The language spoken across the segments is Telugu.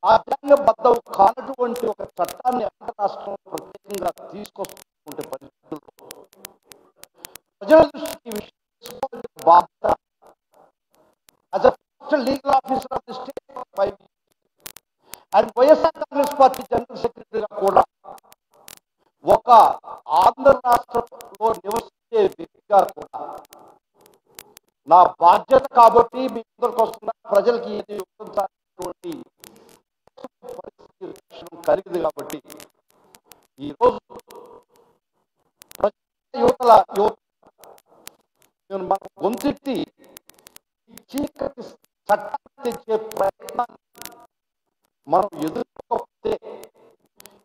రాజ్యాంగబద్ధం కానటువంటి ఒక చట్టాన్ని ఆంధ్ర రాష్ట్రంలో ప్రత్యేకంగా తీసుకొస్తున్నటువంటి పరిస్థితుల్లో ప్రజల దృష్టికి ఈ విషయం తీసుకోవాల్సిన బాధ్యత as a first legal officer of the state for 5 years and YSR Congress party general సెక్రటరీగా కూడా ఒక ఆంధ్ర రాష్ట్రంలో నివసించే వ్యక్తిగా కూడా నా బాధ్యత కాబట్టి మీ ముందరికి వస్తున్న ప్రజలకి ఏది యువతించాలనేటువంటి పరిస్థితి కలిగింది కాబట్టి ఈరోజు యువతల మన గొంతెత్తి చీకటి చట్టాన్ని తెచ్చే ప్రయత్నాన్ని మనం ఎదుర్కోకపోతే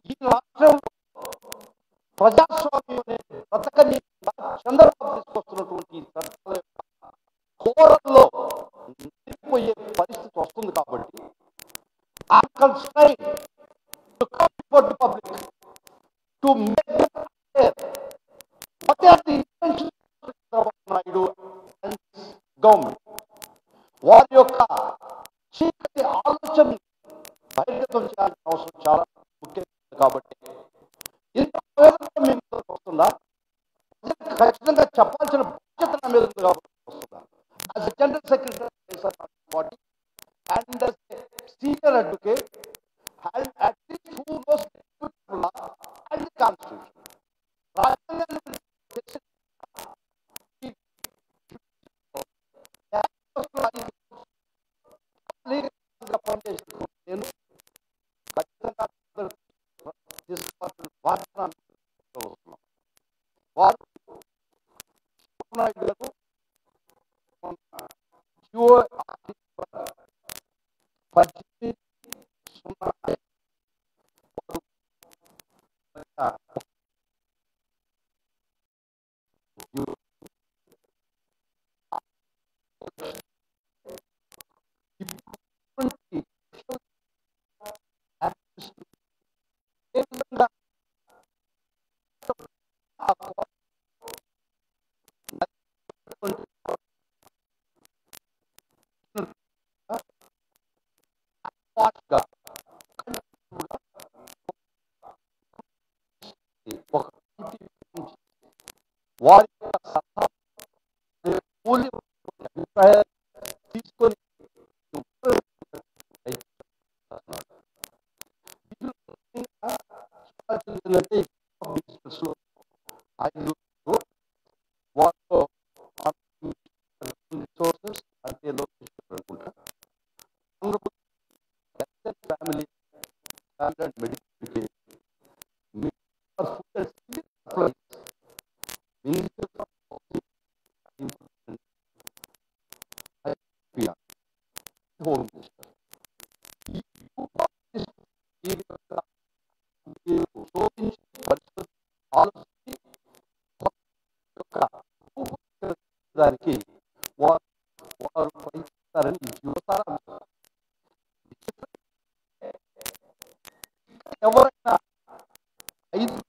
ఈ రాష్ట్రంలో ప్రజాస్వామ్యం అనేది బ్రతకని చంద్రబాబు తీసుకొస్తున్నటువంటి చట్టాల యొక్క కోరల్లో నిలిపోయే పరిస్థితి వస్తుంది కాబట్టి I'm constrained to come before the public to make them aware what are the intentions of Chandrababu Naidu and his government. వారి యొక్క చీకటి ఆలోచన బహిర్గతం చేయాల్సిన అవసరం చాలా ముఖ్యమైనది కాబట్టి ఇంత మీ మీద వస్తుందా ఖచ్చితంగా చెప్పాల్సిన బాధ్యత నా మీద ఉంది కాబట్టి వస్తుందా as general secretary party and senior advocate and at least who knows the law and the constitution. వారి అభిప్రాయాలు తీసుకొని family standard medical home minister ఆలోచించి దానికి వారు ప్రయత్నిస్తారని యువతరం ఎవరైనా 5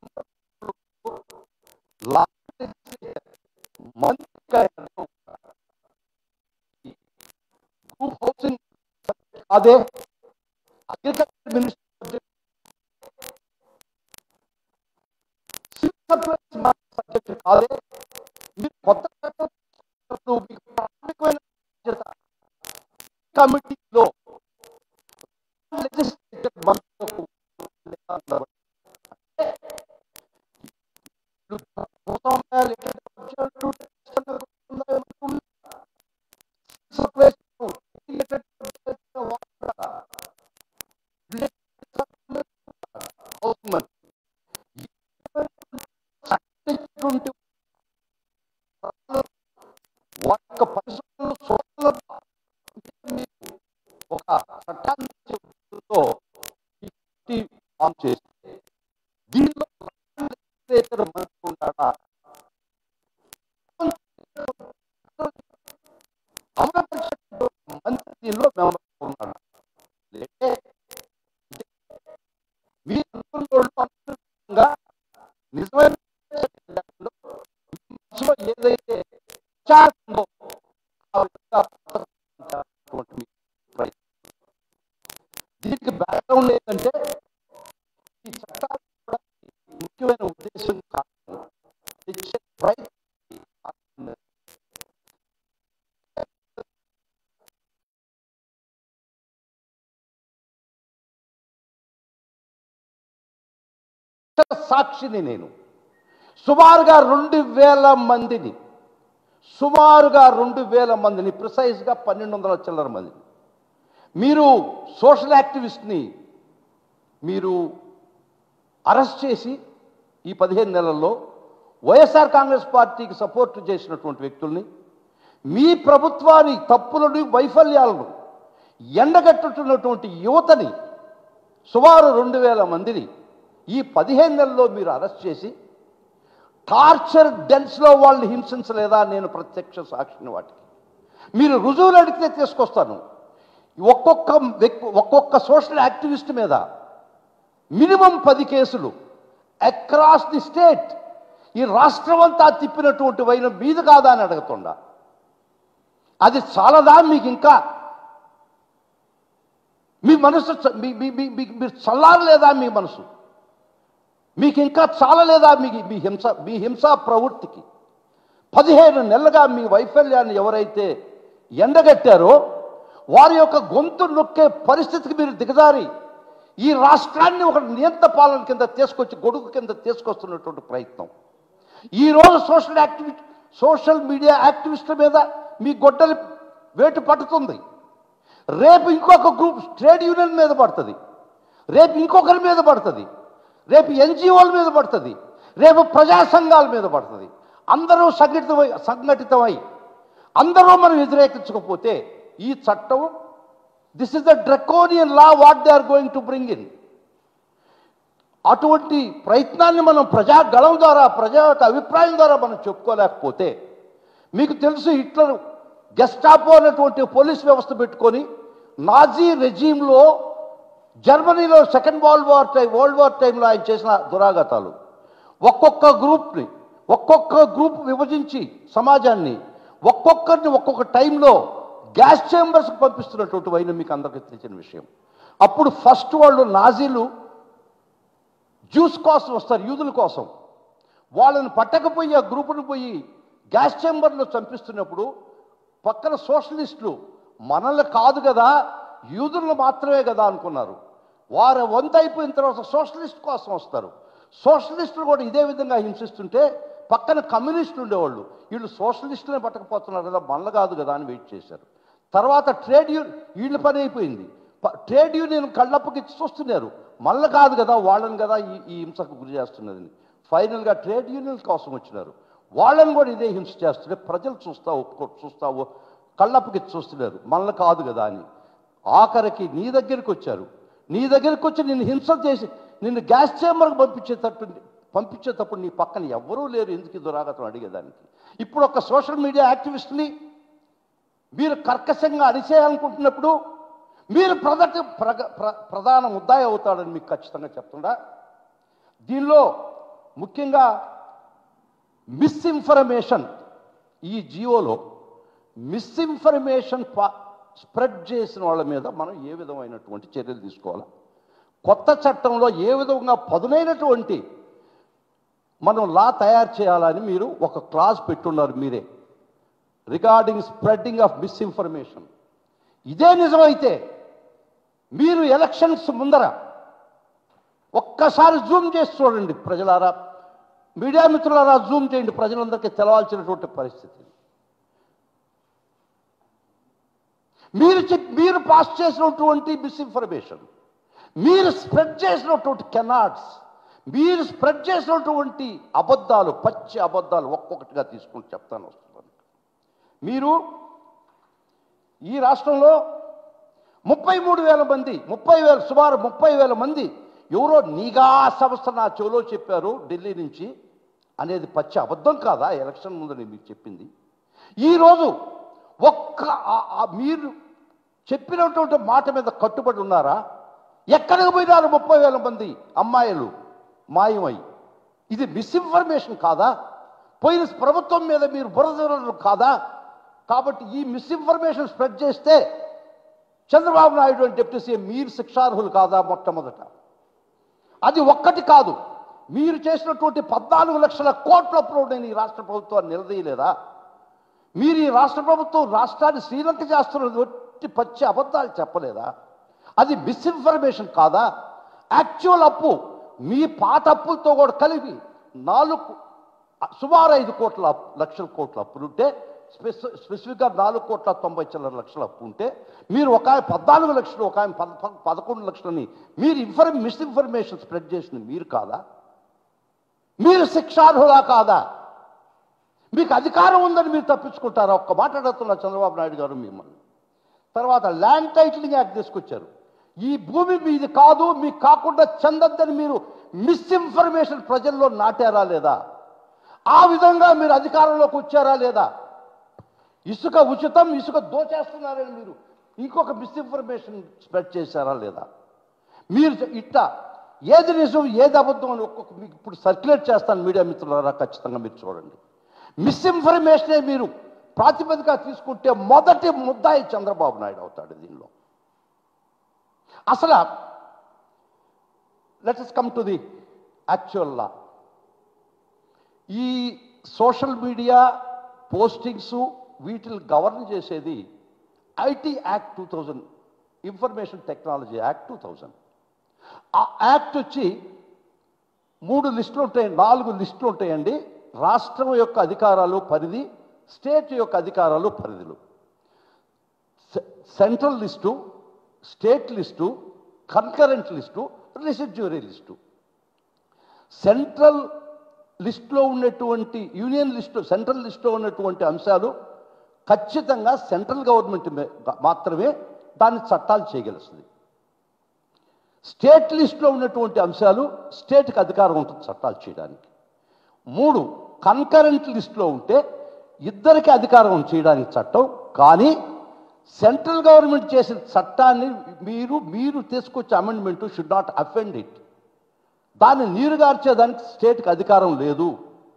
మంత్రిగా గ్రూప్ హౌసింగ్ అదే అగ్రికల్చర్ మినిస్టర్ సబ్జెక్ట్ కాదే మీరు కొత్త మీకు ప్రాథమికమైన కమిటీలో లెజిస్లేటివ్ మంత్రులకు ఒక చట్టాన్ని ఆన్ చేస్తే దీనిలో మంత్రి ఉంటాడా మంత్రి దీనిలో మెంబర్ ఉన్నాడా లేదే నిజమైన ఏదైతే దీనికి సాక్షిని నేను. సుమారుగా 2,000 మందిని ప్రిసైజ్గా 1,200 చిల్లర మందిని మీరు సోషల్ యాక్టివిస్ట్ని మీరు అరెస్ట్ చేసి ఈ 15 నెలల్లో వైఎస్ఆర్ కాంగ్రెస్ పార్టీకి సపోర్ట్ చేసినటువంటి వ్యక్తుల్ని, మీ ప్రభుత్వాన్ని తప్పులను వైఫల్యాలను ఎండగట్టుతున్నటువంటి యువతని సుమారు 2,000 మందిని ఈ 15 నెలల్లో మీరు అరెస్ట్ చేసి టార్చర్ డెన్స్లో వాళ్ళని హింసించలేదా? నేను ప్రత్యక్ష సాక్షిని వాటికి. మీరు రుజువులు అడిగితే తీసుకొస్తాను. ఒక్కొక్క సోషల్ యాక్టివిస్ట్ మీద మినిమం 10 కేసులు అక్రాస్ ది స్టేట్, ఈ రాష్ట్రం అంతా తిప్పినటువంటి వైన మీద కాదా అని అడుగుతుండా. అది చాలదా మీకు? ఇంకా మీ మనసు మీరు చల్లారలేదా? మీ మనసు మీకు ఇంకా చాలలేదా? మీ హింసా ప్రవృత్తికి 15 నెలలుగా మీ వైఫల్యాన్ని ఎవరైతే ఎండగట్టారో వారి యొక్క గొంతు నొక్కే పరిస్థితికి మీరు దిగజారి ఈ రాష్ట్రాన్ని ఒక నియంత్ర పాలన కింద తీసుకొచ్చి గొడుగు కింద తీసుకొస్తున్నటువంటి ప్రయత్నం. ఈరోజు సోషల్ మీడియా యాక్టివిస్టుల మీద మీ గొడ్డలి వేటు పడుతుంది. రేపు ఇంకొక గ్రూప్ ట్రేడ్ యూనియన్ మీద పడుతుంది, రేపు ఇంకొకరి మీద పడుతుంది, రేపు ఎన్జిఓల మీద పడుతుంది, రేపు ప్రజా సంఘాల మీద పడుతుంది. అందరూ సంఘటితమై అందరూ మనం వ్యతిరేకించకపోతే ఈ చట్టం, this is the draconian law what they are going to bring in. అటువంటి ప్రయత్నాన్ని మనం ప్రజాగళం ద్వారా, ప్రజా యొక్క అభిప్రాయం ద్వారా మనం చెప్పుకోలేకపోతే, మీకు తెలుసు హిట్లర్ గెస్టాపో అనేటువంటి పోలీస్ వ్యవస్థ పెట్టుకొని నాజీ రెజీమ్లో జర్మనీలో సెకండ్ వరల్డ్ వార్ టైంలో ఆయన చేసిన దురాఘాతాలు, ఒక్కొక్క గ్రూప్ విభజించి సమాజాన్ని ఒక్కొక్కరిని ఒక్కొక్క టైంలో గ్యాస్ చేంబర్స్కి పంపిస్తున్నటువంటి వైన మీకు అందరికీ తెలిసిన విషయం. అప్పుడు ఫస్ట్ వాళ్ళు నాజీలు జ్యూస్ కోసం వస్తారు, యూదుల కోసం. వాళ్ళని పట్టకపోయి ఆ గ్రూపును పోయి గ్యాస్ చేంబర్లో చంపిస్తున్నప్పుడు పక్కన సోషలిస్టులు మనల్ని కాదు కదా, యూదులను మాత్రమే కదా అనుకున్నారు. వారు వంత అయిపోయిన తర్వాత సోషలిస్ట్ కోసం వస్తారు. సోషలిస్టులు కూడా ఇదే విధంగా హింసిస్తుంటే పక్కన కమ్యూనిస్టులు ఉండేవాళ్ళు, వీళ్ళు సోషలిస్టులనే పట్టకపోతున్నారు కదా, మనల్ని కాదు కదా అని వెయిట్ చేశారు. తర్వాత వీళ్ళ పని అయిపోయింది. ట్రేడ్ యూనియన్ కళ్ళప్పకి చూస్తున్నారు, మనల్ని కాదు కదా, వాళ్ళని కదా ఈ హింసకు గురి చేస్తున్నదని. ఫైనల్గా ట్రేడ్ యూనియన్ కోసం వచ్చినారు, వాళ్ళని కూడా ఇదే హింస చేస్తుంటే ప్రజలు చూస్తావు కళ్ళప్పకి చూస్తున్నారు, మనల్ని కాదు కదా అని. ఆఖరికి నీ దగ్గరికి వచ్చారు, నీ దగ్గరికి వచ్చి నిన్ను హింస చేసి నిన్ను గ్యాస్ చేంబర్కి పంపించేటప్పుడు నీ పక్కన ఎవ్వరూ లేరు ఎందుకు దురాగతం అడిగేదానికి. ఇప్పుడు ఒక సోషల్ మీడియా యాక్టివిస్ట్ని మీరు కర్కశంగా అడిచేయాలనుకుంటున్నప్పుడు మీరు ప్రధాన ముద్దాయి అవుతాడని మీకు ఖచ్చితంగా చెప్తుండా. దీనిలో ముఖ్యంగా మిస్ఇన్ఫర్మేషన్, ఈ జియోలో మిస్ఇన్ఫర్మేషన్ స్ప్రెడ్ చేసిన వాళ్ళ మీద మనం ఏ విధమైనటువంటి చర్యలు తీసుకోవాలా, కొత్త చట్టంలో ఏ విధంగా పదునైనటువంటి మనం లా తయారు చేయాలని మీరు ఒక క్లాజ్ పెట్టున్నారు మీరే, రిగార్డింగ్ స్ప్రెడ్డింగ్ ఆఫ్ మిస్ఇన్ఫర్మేషన్. ఇదే నిజమైతే మీరు ఎలక్షన్స్ ముందర ఒక్కసారి జూమ్ చేసి చూడండి ప్రజలారా, మీడియా మిత్రులారా జూమ్ చేయండి, ప్రజలందరికీ తెలవాల్సినటువంటి పరిస్థితి. మీరు పాస్ చేసినటువంటి మిస్ఇన్ఫర్మేషన్, మీరు స్ప్రెడ్ చేసినటువంటి కెనాట్స్, మీరు స్ప్రెడ్ చేసినటువంటి అబద్ధాలు, పచ్చి అబద్ధాలు ఒక్కొక్కటిగా తీసుకుని చెప్తాను వస్తున్నాను. మీరు ఈ రాష్ట్రంలో 33,000 మంది, సుమారు 30,000 మంది ఎవరో నిఘా సంస్థ నా చెవిలో చెప్పారు ఢిల్లీ నుంచి అనేది పచ్చి అబద్ధం కాదా? ఎలక్షన్ ముందు నేను మీకు చెప్పింది. ఈరోజు మీరు చెప్పినటువంటి మాట మీద కట్టుబడి ఉన్నారా? ఎక్కడికి పోయినారు 30,000 మంది అమ్మాయిలు మాయమై? ఇది మిస్ఇన్ఫర్మేషన్ కాదా? పోయిన ప్రభుత్వం మీద మీరు బురదలు కాదా? కాబట్టి ఈ మిస్ఇన్ఫర్మేషన్ స్ప్రెడ్ చేస్తే చంద్రబాబు నాయుడు అని డిప్యూటీ సీఎం మీరు శిక్షార్హులు కాదా? మొట్టమొదట అది ఒక్కటి కాదు, మీరు చేసినటువంటి 14 లక్షల కోట్ల అప్రూవ్ నేను ఈ రాష్ట్ర ప్రభుత్వాన్ని నిలదీయలేదా? మీరు ఈ రాష్ట్ర ప్రభుత్వం రాష్ట్రాన్ని శ్రీలంక చేస్తున్నది ఒట్టి పచ్చి అబద్ధాలు చెప్పలేదా? అది మిస్ఇన్ఫర్మేషన్ కాదా? యాక్చువల్ అప్పు మీ పాత అప్పులతో కూడా కలిపి సుమారు 5 లక్షల కోట్ల అప్పులు ఉంటే, స్పెసిఫిక్గా 4,90,00,000 అప్పు ఉంటే, మీరు ఒక ఆయన 14 లక్షలు, ఒక ఆయన 11 లక్షలని మీరు మిస్ఇన్ఫర్మేషన్ స్ప్రెడ్ చేసింది మీరు కాదా? మీరు శిక్షార్హులా కాదా? మీకు అధికారం ఉందని మీరు తప్పించుకుంటారా? ఒక్క మాట అడుగుతున్నా చంద్రబాబు నాయుడు గారు మిమ్మల్ని. తర్వాత ల్యాండ్ టైటిలింగ్ యాక్ట్ తీసుకొచ్చారు. ఈ భూమి మీది కాదు, మీకు కాకుండా చెందద్దని మీరు మిస్ఇన్ఫర్మేషన్ ప్రజల్లో నాటారా లేదా? ఆ విధంగా మీరు అధికారంలోకి వచ్చారా లేదా? ఇసుక ఉచితం, ఇసుక దోచేస్తున్నారని మీరు ఇంకొక మిస్ఇన్ఫర్మేషన్ స్ప్రెడ్ చేశారా లేదా? మీరు ఏది నిజం ఏది అబద్ధం అని మీకు ఇప్పుడు సర్క్యులేట్ చేస్తాను మీడియా మిత్రులారా, ఖచ్చితంగా మీరు చూడండి. మిస్ఇన్ఫర్మేషనే మీరు ప్రాతిపదికగా తీసుకుంటే మొదటి ముద్దాయి చంద్రబాబు నాయుడు అవుతాడు దీనిలో. అసలు let us come to the actual law. ఈ సోషల్ మీడియా పోస్టింగ్స్ వీటిని గవర్న్ చేసేది IT act 2000, information technology act 2000. ఆ యాక్ట్ వచ్చి 3 లిస్టులు ఉంటాయి, 4 లిస్టులు ఉంటాయండి. రాష్ట్రం యొక్క అధికారాలు పరిధి, స్టేట్ యొక్క అధికారాలు పరిధులు. Central list, state list, concurrent list, residuary list. Central లిస్టులో ఉన్నటువంటి యూనియన్ లిస్టు, సెంట్రల్ లిస్టులో ఉన్నటువంటి అంశాలు ఖచ్చితంగా సెంట్రల్ గవర్నమెంట్ మాత్రమే దాన్ని చట్టాలు చేయగలుస్తుంది. స్టేట్ లిస్టులో ఉన్నటువంటి అంశాలు స్టేట్కి అధికారం ఉంటుంది చట్టాలు చేయడానికి. 3 కన్కరెంట్ లిస్టులో ఉంటే ఇద్దరికి అధికారం చేయడానికి చట్టం. కానీ సెంట్రల్ గవర్నమెంట్ చేసిన చట్టాన్ని మీరు తీసుకొచ్చే amendment should not offend it. దాన్ని నీరుగార్చేదానికి స్టేట్కి అధికారం లేదు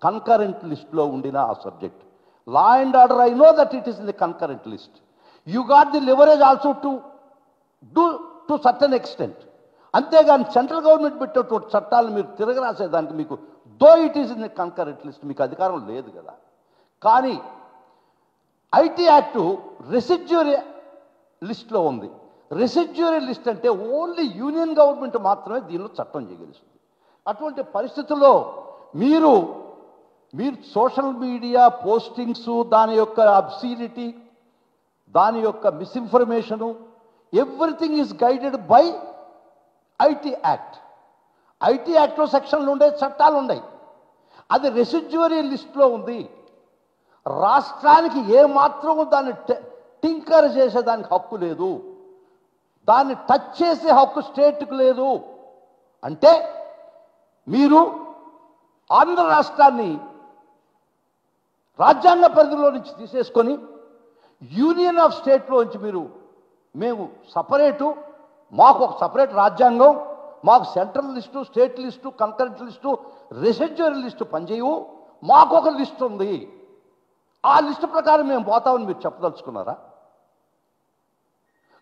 కన్కరెంట్ లిస్టులో ఉండిన ఆ subject. Law and order, I know that it is in the concurrent list. You got the leverage also to certain extent. అంతేగాని సెంట్రల్ గవర్నమెంట్ పెట్టేటువంటి చట్టాలను మీరు తిరగరాసేదానికి మీకు though it is in the concurrent list మీకు అధికారం లేదు కదా. కానీ ఐటీ యాక్టు రెసిడ్యూరీ లిస్ట్లో ఉంది. రెసిడ్యూరీ లిస్ట్ అంటే ఓన్లీ యూనియన్ గవర్నమెంట్ మాత్రమే దీనిలో చట్టం చేయగలుగుతుంది. అటువంటి పరిస్థితుల్లో మీరు సోషల్ మీడియా పోస్టింగ్స్, దాని యొక్క అబ్సీనిటీ, దాని యొక్క misinformation, everything is guided by IT act. IT యాక్ట్లో సెక్షన్లు ఉండే, చట్టాలు ఉన్నాయి. అది రెసిడ్యూరీ లిస్ట్లో ఉంది. రాష్ట్రానికి ఏమాత్రం దాన్ని టింకర్ చేసేదానికి హక్కు లేదు, దాన్ని టచ్ చేసే హక్కు స్టేట్కి లేదు. అంటే మీరు ఆంధ్ర రాష్ట్రాన్ని రాజ్యాంగ పరిధిలో నుంచి తీసేసుకొని యూనియన్ ఆఫ్ స్టేట్లో నుంచి మేము సపరేటు, మాకు ఒక సపరేట్ రాజ్యాంగం, మాకు central list, state list, concurrent list, residuary list పనిచేయవు, మాకు ఒక లిస్ట్ ఉంది, ఆ లిస్టు ప్రకారం మేము పోతామని మీరు చెప్పదలుచుకున్నారా?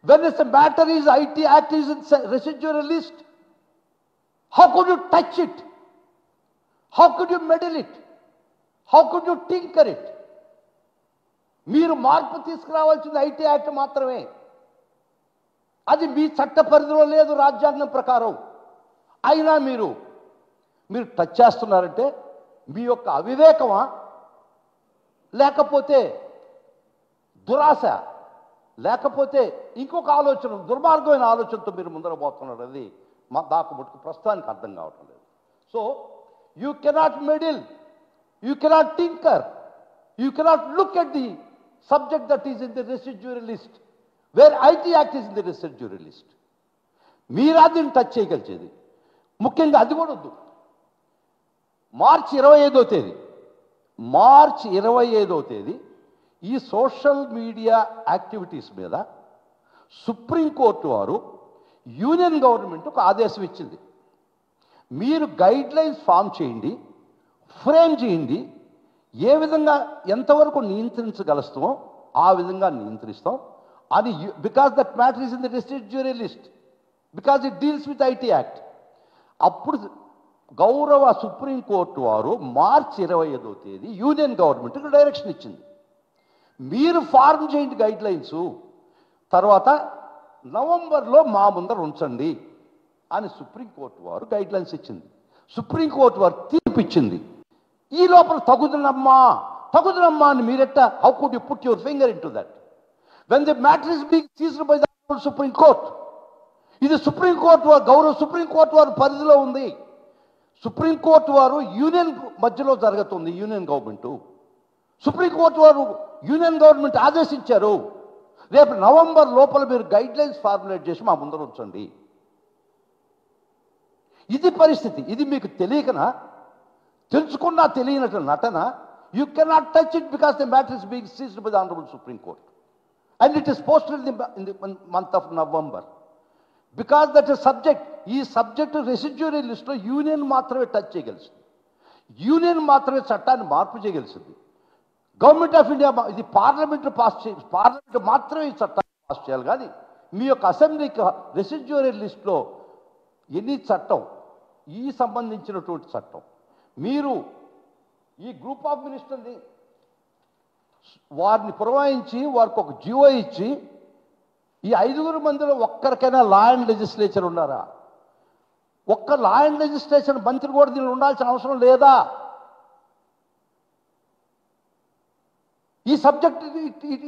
When it's a matter is IT Act is in residuary list, how could you touch it? How could you meddle it? How could you tinker it? మీరు మార్పు తీసుకురావాల్సింది ఐటీ యాక్ట్ మాత్రమే. అది మీ చట్ట పరిధిలో లేదు రాజ్యాంగం ప్రకారం. అయినా మీరు టచ్ చేస్తున్నారంటే మీ యొక్క అవివేకమా, లేకపోతే దురాశ, లేకపోతే ఇంకొక ఆలోచన, దుర్మార్గమైన ఆలోచనతో మీరు ముందర పోతున్నారు. అది నాకు మటుకు ప్రస్తుతానికి అర్థం కావటం లేదు. So you cannot meddle, you cannot tinker, you cannot look at the subject that is in the residuary list where IT act is in the residuary list. మీరా దీన్ని టచ్ చేయగలిచేది. ముఖ్యంగా అది కూడా వద్దు. మార్చి 25వ తేదీ ఈ సోషల్ మీడియా యాక్టివిటీస్ మీద సుప్రీంకోర్టు వారు యూనియన్ గవర్నమెంట్ ఒక ఆదేశం ఇచ్చింది. మీరు గైడ్ లైన్స్ ఫామ్ చేయండి, ఫ్రేమ్ చేయండి, ఏ విధంగా ఎంతవరకు నియంత్రించగలుస్తామో ఆ విధంగా నియంత్రిస్తాం అని. Because that matter is in the residuary list, because it deals with IT act. అప్పుడు గౌరవ సుప్రీంకోర్టు వారు మార్చి 25వ తేదీ యూనియన్ గవర్నమెంట్కి డైరెక్షన్ ఇచ్చింది. మీరు ఫార్మ్ చేయండి గైడ్ లైన్స్, తర్వాత నవంబర్లో మా ముందర ఉంచండి. అని సుప్రీంకోర్టు వారు గైడ్ లైన్స్ ఇచ్చింది. సుప్రీంకోర్టు వారు తీర్పు ఇచ్చింది. ఈ లోపల తగుదనమ్మా అని మీరెట్ట how could you put your finger into that when the matter is being seized by the supreme court? ఇది సుప్రీంకోర్టు వారు, గౌరవ సుప్రీంకోర్టు వారు పరిధిలో ఉంది. సుప్రీంకోర్టు వారు యూనియన్ మధ్యలో జరుగుతుంది. యూనియన్ గవర్నమెంట్, సుప్రీంకోర్టు వారు యూనియన్ గవర్నమెంట్ ఆదేశించారు. రేపు నవంబర్ లోపల మీరు గైడ్ లైన్స్ ఫార్ములేట్ చేసి మా ముందర ఉంచండి. ఇది పరిస్థితి. ఇది మీకు తెలియకనా, తెలుసుకున్నా తెలియనట్టు నటన. You cannot touch it because the matter is being seized by the honourable supreme court and it is posted in the month of November. Because that is subject, ఈ సబ్జెక్టు రెసిడ్యూరీ లిస్ట్లో యూనియన్ మాత్రమే టచ్ చేయగలిసింది. యూనియన్ మాత్రమే చట్టాన్ని మార్పు చేయగలిసింది. గవర్నమెంట్ ఆఫ్ ఇండియా ఇది పార్లమెంట్ పార్లమెంట్ మాత్రమే ఈ చట్టాన్ని పాస్ చేయాలి. కానీ మీ యొక్క అసెంబ్లీకి రెసిడ్యూరీ లిస్ట్లో ఎన్ని చట్టం, ఈ సంబంధించినటువంటి చట్టం, మీరు ఈ గ్రూప్ ఆఫ్ మినిస్టర్ని వారిని పురమాయించి వారికి ఒక జియో ఇచ్చి ఈ 5 మందిలో ఒక్కరికైనా లా అండ్ లెజిస్లేచర్ ఉన్నారా? ఒక్క లా అండ్ లెజిస్లేషన్ మంత్రి కూడా దీనిలో ఉండాల్సిన అవసరం లేదా? ఈ subject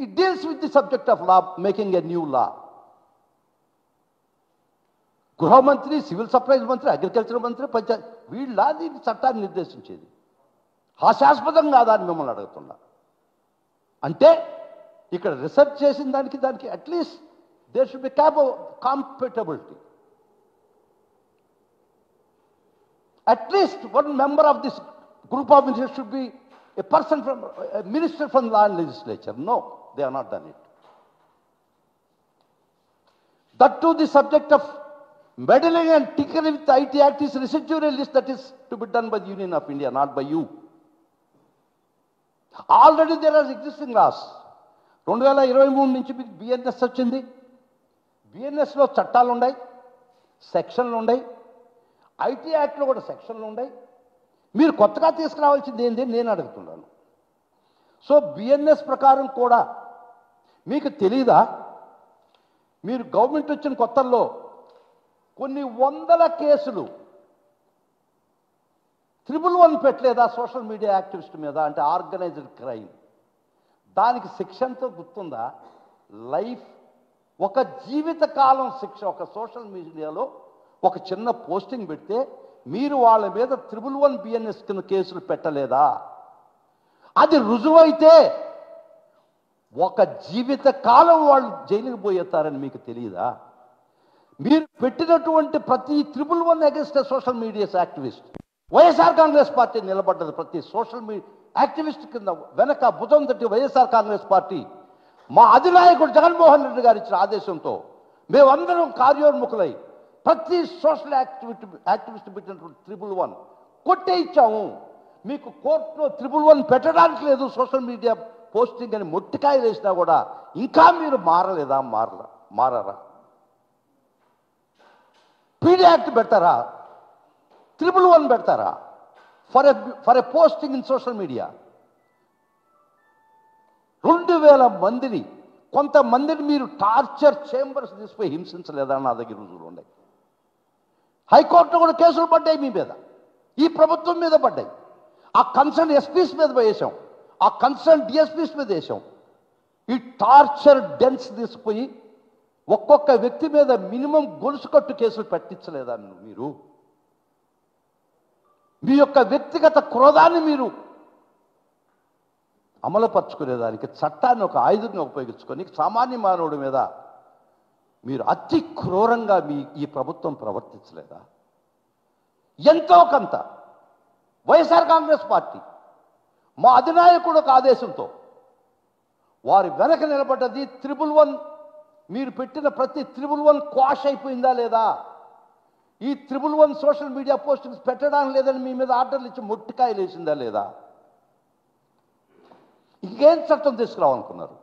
it deals with the subject of law, making a new law. గృహమంత్రి, సివిల్ సప్లైస్ మంత్రి, అగ్రికల్చర్ మంత్రి, పంచాయత్ వీళ్ళ దీని చట్టాన్ని నిర్దేశించేది. హాస్యాస్పదం కాదా అని మిమ్మల్ని అడుగుతున్నా. అంటే ఇక్కడ రీసెర్చ్ చేసిన దానికి at least there should be compatibility. At least one member of this group of ministers should be a person from a minister from law and legislature. No, they have not done it. That too the subject of meddling and tinkering with the IT Act is residual list that is to be done by the Union of India, not by you. Already there are existing laws. 2023 నుంచి బిఎన్ఎస్ వచ్చింది. బిఎన్ఎస్లో చట్టాలు ఉన్నాయి, సెక్షన్లు ఉన్నాయి. ఐటీ యాక్ట్లో కూడా సెక్షన్లు ఉన్నాయి. మీరు కొత్తగా తీసుకురావాల్సింది ఏంటి నేను అడుగుతున్నాను. సో బిఎన్ఎస్ ప్రకారం కూడా మీకు తెలీదా? మీరు గవర్నమెంట్ వచ్చిన కొత్తల్లో కొన్ని వందల కేసులు 111 పెట్టలేదా సోషల్ మీడియా యాక్టివిస్ట్ మీద? అంటే ఆర్గనైజ్డ్ క్రైమ్. దానికి శిక్ష ఎంతో గుర్తుందా? లైఫ్, ఒక జీవితకాలం శిక్ష. ఒక సోషల్ మీడియాలో ఒక చిన్న పోస్టింగ్ పెడితే మీరు వాళ్ళ మీద 111 బిఎన్ఎస్ కింద కేసులు పెట్టలేదా? అది రుజువైతే ఒక జీవిత కాలం వాళ్ళు జైలుకి పోయేస్తారని మీకు తెలియదా? మీరు పెట్టినటువంటి ప్రతి 111 against social media activist, YSR Congress Party నిలబడ్డది. ప్రతి సోషల్ మీడియా యాక్టివిస్ట్ కింద వెనక భుజం తట్టి వైఎస్ఆర్ కాంగ్రెస్ పార్టీ, మా అధినాయకుడు జగన్మోహన్ రెడ్డి గారు ఇచ్చిన ఆదేశంతో మేమందరం కార్యోన్ముఖులై ప్రతి సోషల్ యాక్టివిస్ట్ పెట్టినటువంటి 111 కొట్టే ఇచ్చాము. మీకు కోర్టులో 111 పెట్టడానికి లేదు సోషల్ మీడియా పోస్టింగ్ అని మొట్టికాయలు వేసినా కూడా ఇంకా మీరు మారలేదా? మారరా? పీడీ యాక్ట్ పెడతారా? 111 పెడతారా for a posting in social media? 2000 మందిని, కొంతమందిని మీరు టార్చర్ చేంబర్స్ తీసుకుపోయి హింసించలేదా? నా దగ్గర రుజువులు ఉన్నాయి. హైకోర్టులో కూడా కేసులు పడ్డాయి మీ మీద, ఈ ప్రభుత్వం మీద పడ్డాయి. ఆ కన్సర్న్ ఎస్పీస్ మీద వేసాం, ఆ కన్సర్న్ డిఎస్పీస్ మీద వేసాం. ఈ టార్చర్ డెన్స్ తీసుకుపోయి ఒక్కొక్క వ్యక్తి మీద మినిమం గొలుసు కట్టు కేసులు పెట్టించలేదా మీరు? మీ యొక్క వ్యక్తిగత క్రోధాన్ని మీరు అమలుపరుచుకునేదానికి చట్టాన్ని ఒక ఆయుధంగా ఉపయోగించుకొని సామాన్య మానవుడి మీద మీరు అతి క్రూరంగా ఈ ప్రభుత్వం ప్రవర్తించలేదా? ఎంతో కొంత వైఎస్ఆర్ కాంగ్రెస్ పార్టీ మా అధినాయకుడు ఒక ఆదేశంతో వారి వెనక నిలబడ్డది. 111 మీరు పెట్టిన ప్రతి 111 క్వాష్ అయిపోయిందా లేదా? ఈ 111 సోషల్ మీడియా పోస్టింగ్స్ పెట్టడానికి లేదని మీ మీద ఆర్డర్లు ఇచ్చి మొట్టికాయలు వేసిందా లేదా? ఇంకేం చట్టం తీసుకురావాలనుకున్నారు?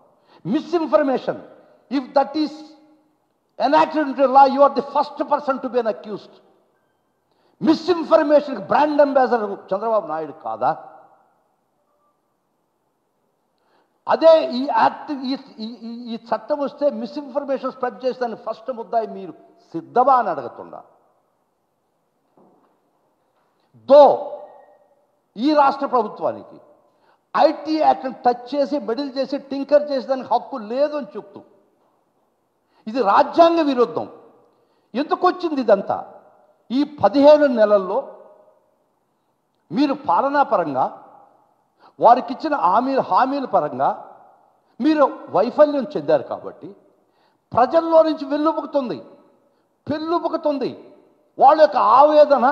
Misinformation, if that is enacted into law, you are the first person to be an accused. Misinformation brand ambassador Chandrababu Naidu కాదా? అదే ఈ యాక్ట్, ఈ చట్టం వస్తే మిస్ఇన్ఫర్మేషన్ స్ప్రెడ్ చేసేదాన్ని ఫస్ట్ ముద్దాయి మీరు సిద్ధమా అని అడుగుతున్నా. దో ఈ రాష్ట్ర ప్రభుత్వానికి ఐటీ యాక్ట్ని టచ్ చేసి మెడిల్ చేసి టింకర్ చేసి దానికి హక్కు లేదు అని చెప్తూ ఇది రాజ్యాంగ విరుద్ధం. ఎందుకు వచ్చింది ఇదంతా? ఈ 15 నెలల్లో మీరు పాలనాపరంగా వారికి ఇచ్చిన హామీల పరంగా మీరు వైఫల్యం చెందారు కాబట్టి ప్రజల్లో నుంచి పెళ్ళుబుకుతుంది వాళ్ళ యొక్క ఆవేదన.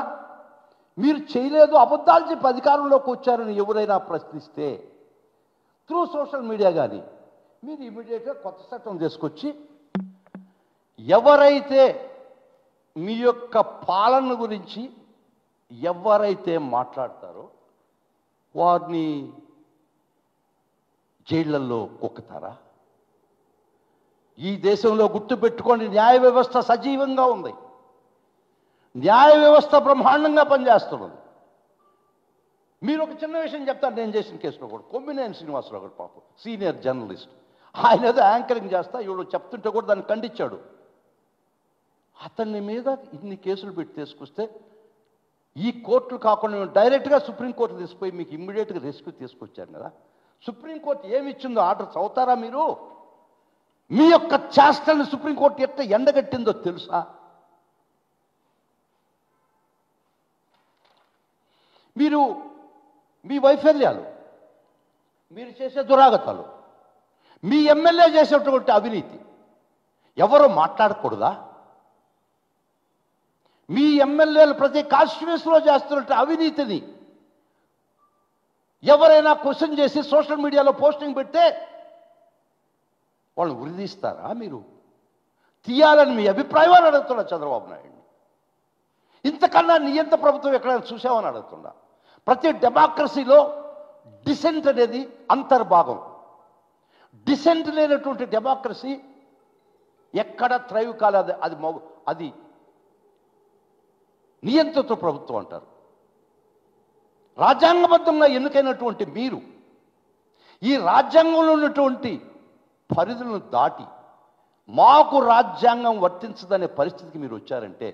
మీరు చేయలేదు, అబద్ధాలు చెప్పి అధికారంలోకి వచ్చారని ఎవరైనా ప్రశ్నిస్తే త్రూ సోషల్ మీడియా కానీ మీరు ఇమీడియట్గా కొత్త చట్టం తీసుకొచ్చి ఎవరైతే మీ యొక్క పాలన గురించి ఎవరైతే మాట్లాడతారో వారిని జైళ్లలో కుక్కుతారా? ఈ దేశంలో గుర్తుపెట్టుకోండి, న్యాయ వ్యవస్థ సజీవంగా ఉంది, న్యాయ వ్యవస్థ బ్రహ్మాండంగా పనిచేస్తున్నది. మీరు ఒక చిన్న విషయం చెప్తారు, నేను చేసిన కేసులో కూడా కొమ్మినేని శ్రీనివాసరావు గారు పాపం సీనియర్ జర్నలిస్ట్, ఆయన ఏదో యాంకరింగ్ చేస్తా ఇవిడు చెప్తుంటే కూడా దాన్ని ఖండించాడు. అతన్ని మీద ఇన్ని కేసులు పెట్టి తీసుకొస్తే ఈ కోర్టులు కాకుండా డైరెక్ట్గా సుప్రీంకోర్టు తీసుకుపోయి మీకు ఇమ్మీడియట్గా రెస్క్యూ తీసుకొచ్చారు కదా. సుప్రీంకోర్టు ఏమి ఇచ్చిందో ఆర్డర్ చదువుతారా మీరు? మీ యొక్క చేష్టల్ని సుప్రీంకోర్టు ఎట్లా ఎండగట్టిందో తెలుసా? మీరు మీ వైఫల్యాలు, మీరు చేసే దురాగతాలు, మీ ఎమ్మెల్యే చేసేటువంటి అవినీతి ఎవరు మాట్లాడకూడదా? మీ ఎమ్మెల్యేలు ప్రతి కాన్స్టిట్యుయెన్సీలో చేస్తున్నట్టు అవినీతిని ఎవరైనా క్వశ్చన్ చేసి సోషల్ మీడియాలో పోస్టింగ్ పెడితే వాళ్ళు ఉరిదీస్తారా? మీరు తీయాలని మీ అభిప్రాయం అని అడుగుతున్నా చంద్రబాబు నాయుడిని. ఇంతకన్నా నియంత ప్రభుత్వం ఎక్కడైనా చూసామని అడుగుతున్నా. ప్రతి డెమోక్రసీలో డిసెంట్ అనేది అంతర్భాగం. డిసెంట్ లేనటువంటి డెమోక్రసీ ఎక్కడ థ్రైవ్ కాలేదు. అది నియంత్రిత ప్రభుత్వం అంటారు. రాజ్యాంగబద్ధంగా ఎన్నికైనటువంటి మీరు ఈ రాజ్యాంగంలో ఉన్నటువంటి పరిధులను దాటి మాకు రాజ్యాంగం వర్తించదనే పరిస్థితికి మీరు వచ్చారంటే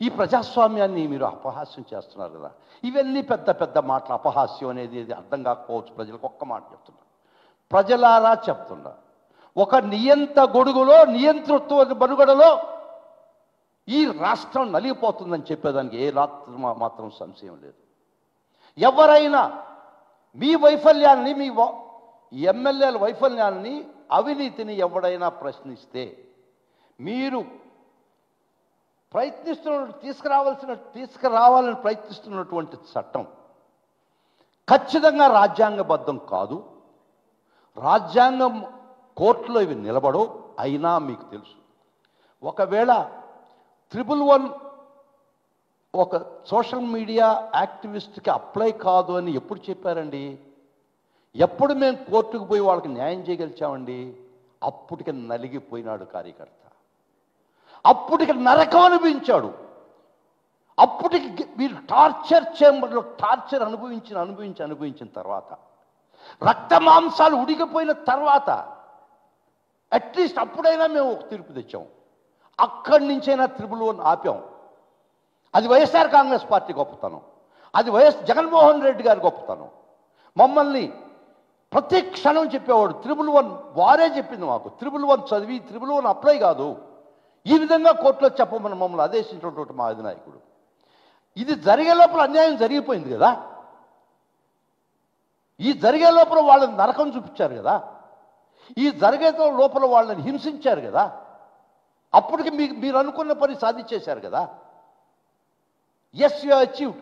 ఈ ప్రజాస్వామ్యాన్ని మీరు అపహాస్యం చేస్తున్నారు కదా. ఇవన్నీ పెద్ద పెద్ద మాటలు. అపహాస్యం అనేది అర్థం కాకపోవచ్చు ప్రజలకు. ఒక్క మాట చెప్తున్నా, ప్రజలారా చెప్తున్నా, ఒక నియంత గొడుగులో నియంతృత్వ మనుగడలో ఈ రాష్ట్రం నలిగిపోతుందని చెప్పేదానికి ఏ మాత్రం సంశయం లేదు. ఎవరైనా మీ వైఫల్యాన్ని, మీ ఎమ్మెల్యేల వైఫల్యాన్ని, అవినీతిని ఎవడైనా ప్రశ్నిస్తే మీరు తీసుకురావాలని ప్రయత్నిస్తున్నటువంటి చట్టం ఖచ్చితంగా రాజ్యాంగబద్ధం కాదు. రాజ్యాంగం కోర్టులో ఇవి నిలబడవు. అయినా మీకు తెలుసు, ఒకవేళ 111 ఒక సోషల్ మీడియా యాక్టివిస్ట్కి అప్లై కాదు అని ఎప్పుడు చెప్పారండి? ఎప్పుడు మేము కోర్టుకు పోయి వాళ్ళకి న్యాయం చేయగలిచామండి? అప్పటికి నలిగిపోయినాడు కార్యకర్త, అప్పటికి నరకం అనిపించాడు. అప్పటికి మీరు టార్చర్ చేంబర్లో టార్చర్ అనుభవించిన తర్వాత, రక్త మాంసాలు ఉడికిపోయిన తర్వాత అట్లీస్ట్ అప్పుడైనా మేము ఒక తీర్పు తెచ్చాం. అక్కడి నుంచైనా 111 ఆపాం. అది వైఎస్ఆర్ కాంగ్రెస్ పార్టీ గొప్పతనం, అది జగన్మోహన్ రెడ్డి గారి గొప్పతనం. మమ్మల్ని ప్రతి క్షణం చెప్పేవాడు 111 వారే చెప్పింది మాకు. 111 చదివి 111 అప్లై కాదు, ఈ విధంగా కోర్టులో చెప్పమని మమ్మల్ని ఆదేశించినటువంటి మా అధినాయకుడు. ఇది జరిగే లోపల అన్యాయం జరిగిపోయింది కదా. ఈ జరిగే లోపల వాళ్ళని నరకం చూపించారు కదా. ఈ జరిగే లోపల వాళ్ళని హింసించారు కదా. అప్పటికి మీరు అనుకున్న పని సాధించేశారు కదా. Yes, you achieved.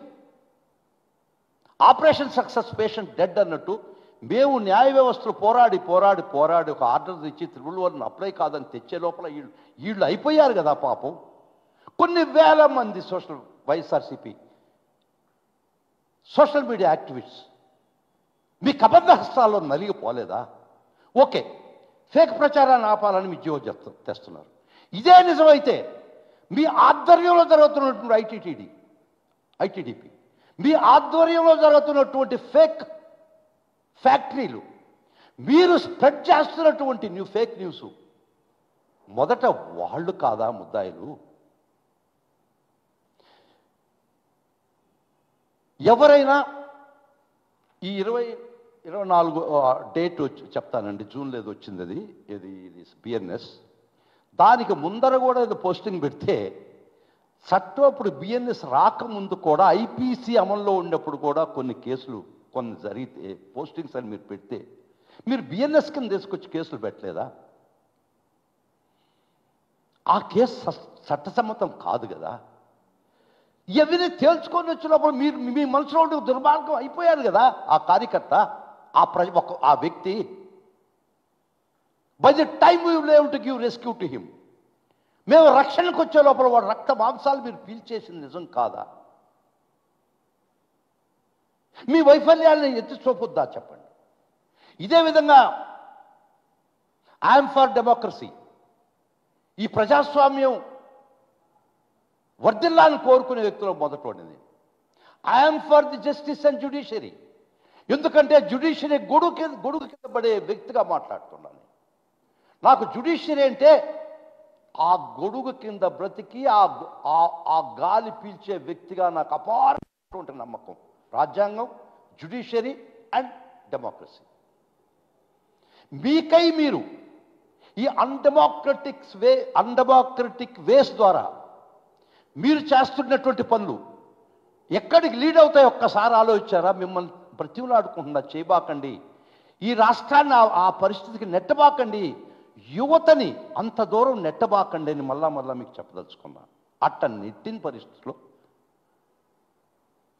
Operation success, patient dead అన్నట్టు మేము న్యాయ వ్యవస్థలో పోరాడి ఒక ఆర్డర్ తెచ్చి 111 అప్లై కాదని తెచ్చే లోపల వీళ్ళు అయిపోయారు కదా పాపం. కొన్ని వేల మంది వైఎస్ఆర్సీపీ సోషల్ మీడియా యాక్టివిస్ట్స్ మీ కబంధ హస్తాల్లో నలిగిపోలేదా? ఓకే, ఫేక్ ప్రచారాన్ని ఆపాలని మీ జీవో తెస్తున్నారు. ఇదే నిజమైతే మీ ఆధ్వర్యంలో జరుగుతున్నటువంటి ఐటీడీపీ, మీ ఆధ్వర్యంలో జరుగుతున్నటువంటి ఫేక్ ఫ్యాక్టరీలు, మీరు స్ప్రెడ్ చేస్తున్నటువంటి ఫేక్ న్యూస్, మొదట వాళ్ళు కాదా ముద్దాయిలు? ఎవరైనా ఈ 24 డేట్ వచ్చి చెప్తానండి, జూన్లో ఏదో వచ్చింది, అది ఇది బిఎన్ఎస్. దానికి ముందర కూడా ఏదో పోస్టింగ్ పెడితే చట్టం అప్పుడు బిఎన్ఎస్ రాకముందు కూడా ఐపీసీ అమల్లో ఉన్నప్పుడు కూడా కొన్ని కేసులు కొన్ని జరిగితే పోస్టింగ్స్ అని మీరు పెడితే మీరు బిఎన్ఎస్ కింద తీసుకొచ్చి కేసులు పెట్టలేదా? ఆ కేసు చట్టసమ్మతం కాదు కదా. ఎవరిని తేల్చుకొని వచ్చినప్పుడు మీరు మీ మనసులో ఉండే దుర్మార్గం అయిపోయారు కదా ఆ కార్యకర్త, ఆ వ్యక్తి. బై ది టైమ్ యూ లేవ్ to give rescue to him, మేము రక్షణకు వచ్చే లోపల వాడు రక్త మాంసాలు మీరు పీల్చేసింది నిజం కాదా? మీ వైఫల్యాన్ని ఎత్తి చూపొద్దా చెప్పండి. ఇదే విధంగా ఐఎమ్ ఫర్ డెమోక్రసీ, ఈ ప్రజాస్వామ్యం వర్ధిల్లాన్ని కోరుకునే వ్యక్తులు మొదటోడింది. I'm for the justice and judiciary, ఎందుకంటే జ్యుడిషియరీ గొడుగు కింద పడే వ్యక్తిగా మాట్లాడుతున్నాను. నాకు జ్యుడిషియరీ అంటే ఆ గొడుగు కింద బ్రతికి ఆ గాలి పీల్చే వ్యక్తిగా నాకు అపారమైనటువంటి నమ్మకం. రాజ్యాంగం, జ్యుడిషియరీ అండ్ డెమోక్రసీ. మీకై మీరు ఈ అన్డెమోక్రటిక్ వేస్ ద్వారా మీరు చేస్తున్నటువంటి పనులు ఎక్కడికి లీడ్ అవుతాయి ఒక్కసారి ఆలోచించారా? మిమ్మల్ని బ్రతిమలాడుకుంటున్నా, చేయబాకండి, ఈ రాష్ట్రాన్ని ఆ పరిస్థితికి నెట్టబాకండి, యువతని అంత దూరం నెట్టబాకండి అని మళ్ళా మీకు చెప్పదలుచుకున్నా. అట్ట నెట్టిన పరిస్థితిలో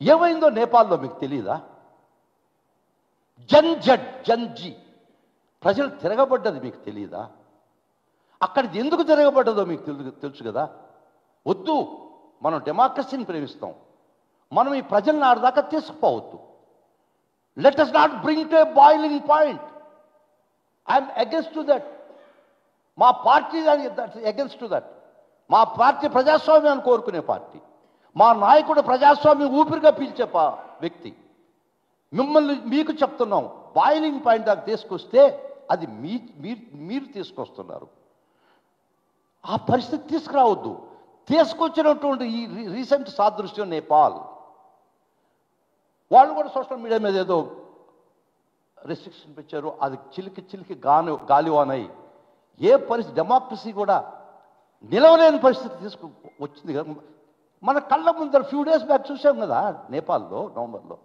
ఏమైందో నేపాల్లో మీకు తెలియదా? జన్జీ ప్రజలు తిరగబడ్డది మీకు తెలియదా? అక్కడిది ఎందుకు తిరగబడ్డదో మీకు తెలుసు కదా. వద్దు, మనం డెమోక్రసీని ప్రేమిస్తాం, మనం ఈ ప్రజలను ఆడదాకా తీసుకుపోవద్దు. Let us not bring to a boiling point. I'm against to that. మా పార్టీ అగెన్స్ట్ టు దట్. మా పార్టీ ప్రజాస్వామ్యాన్ని కోరుకునే పార్టీ, మా నాయకుడు ప్రజాస్వామ్యం ఊపిరిగా పీల్చే వ్యక్తి. మిమ్మల్ని మీకు చెప్తున్నాం, బాయిలింగ్ పాయింట్ దాకా తీసుకొస్తే అది మీరు తీసుకొస్తున్నారు. ఆ పరిస్థితి తీసుకురావద్దు. తీసుకొచ్చినటువంటి ఈ రీసెంట్ సాదృశ్యం నేపాల్, వాళ్ళు కూడా సోషల్ మీడియా మీద ఏదో రెస్ట్రిక్షన్ పెట్టారు, అది చిలికి గాలివానై ఏ పరిస్థితి, డెమోక్రసీ కూడా నిలవలేని పరిస్థితి వచ్చింది కదా. మన కళ్ళ ముందర ఫ్యూ డేస్ బ్యాక్ చూసాం కదా నేపాల్లో, నవంబర్లో.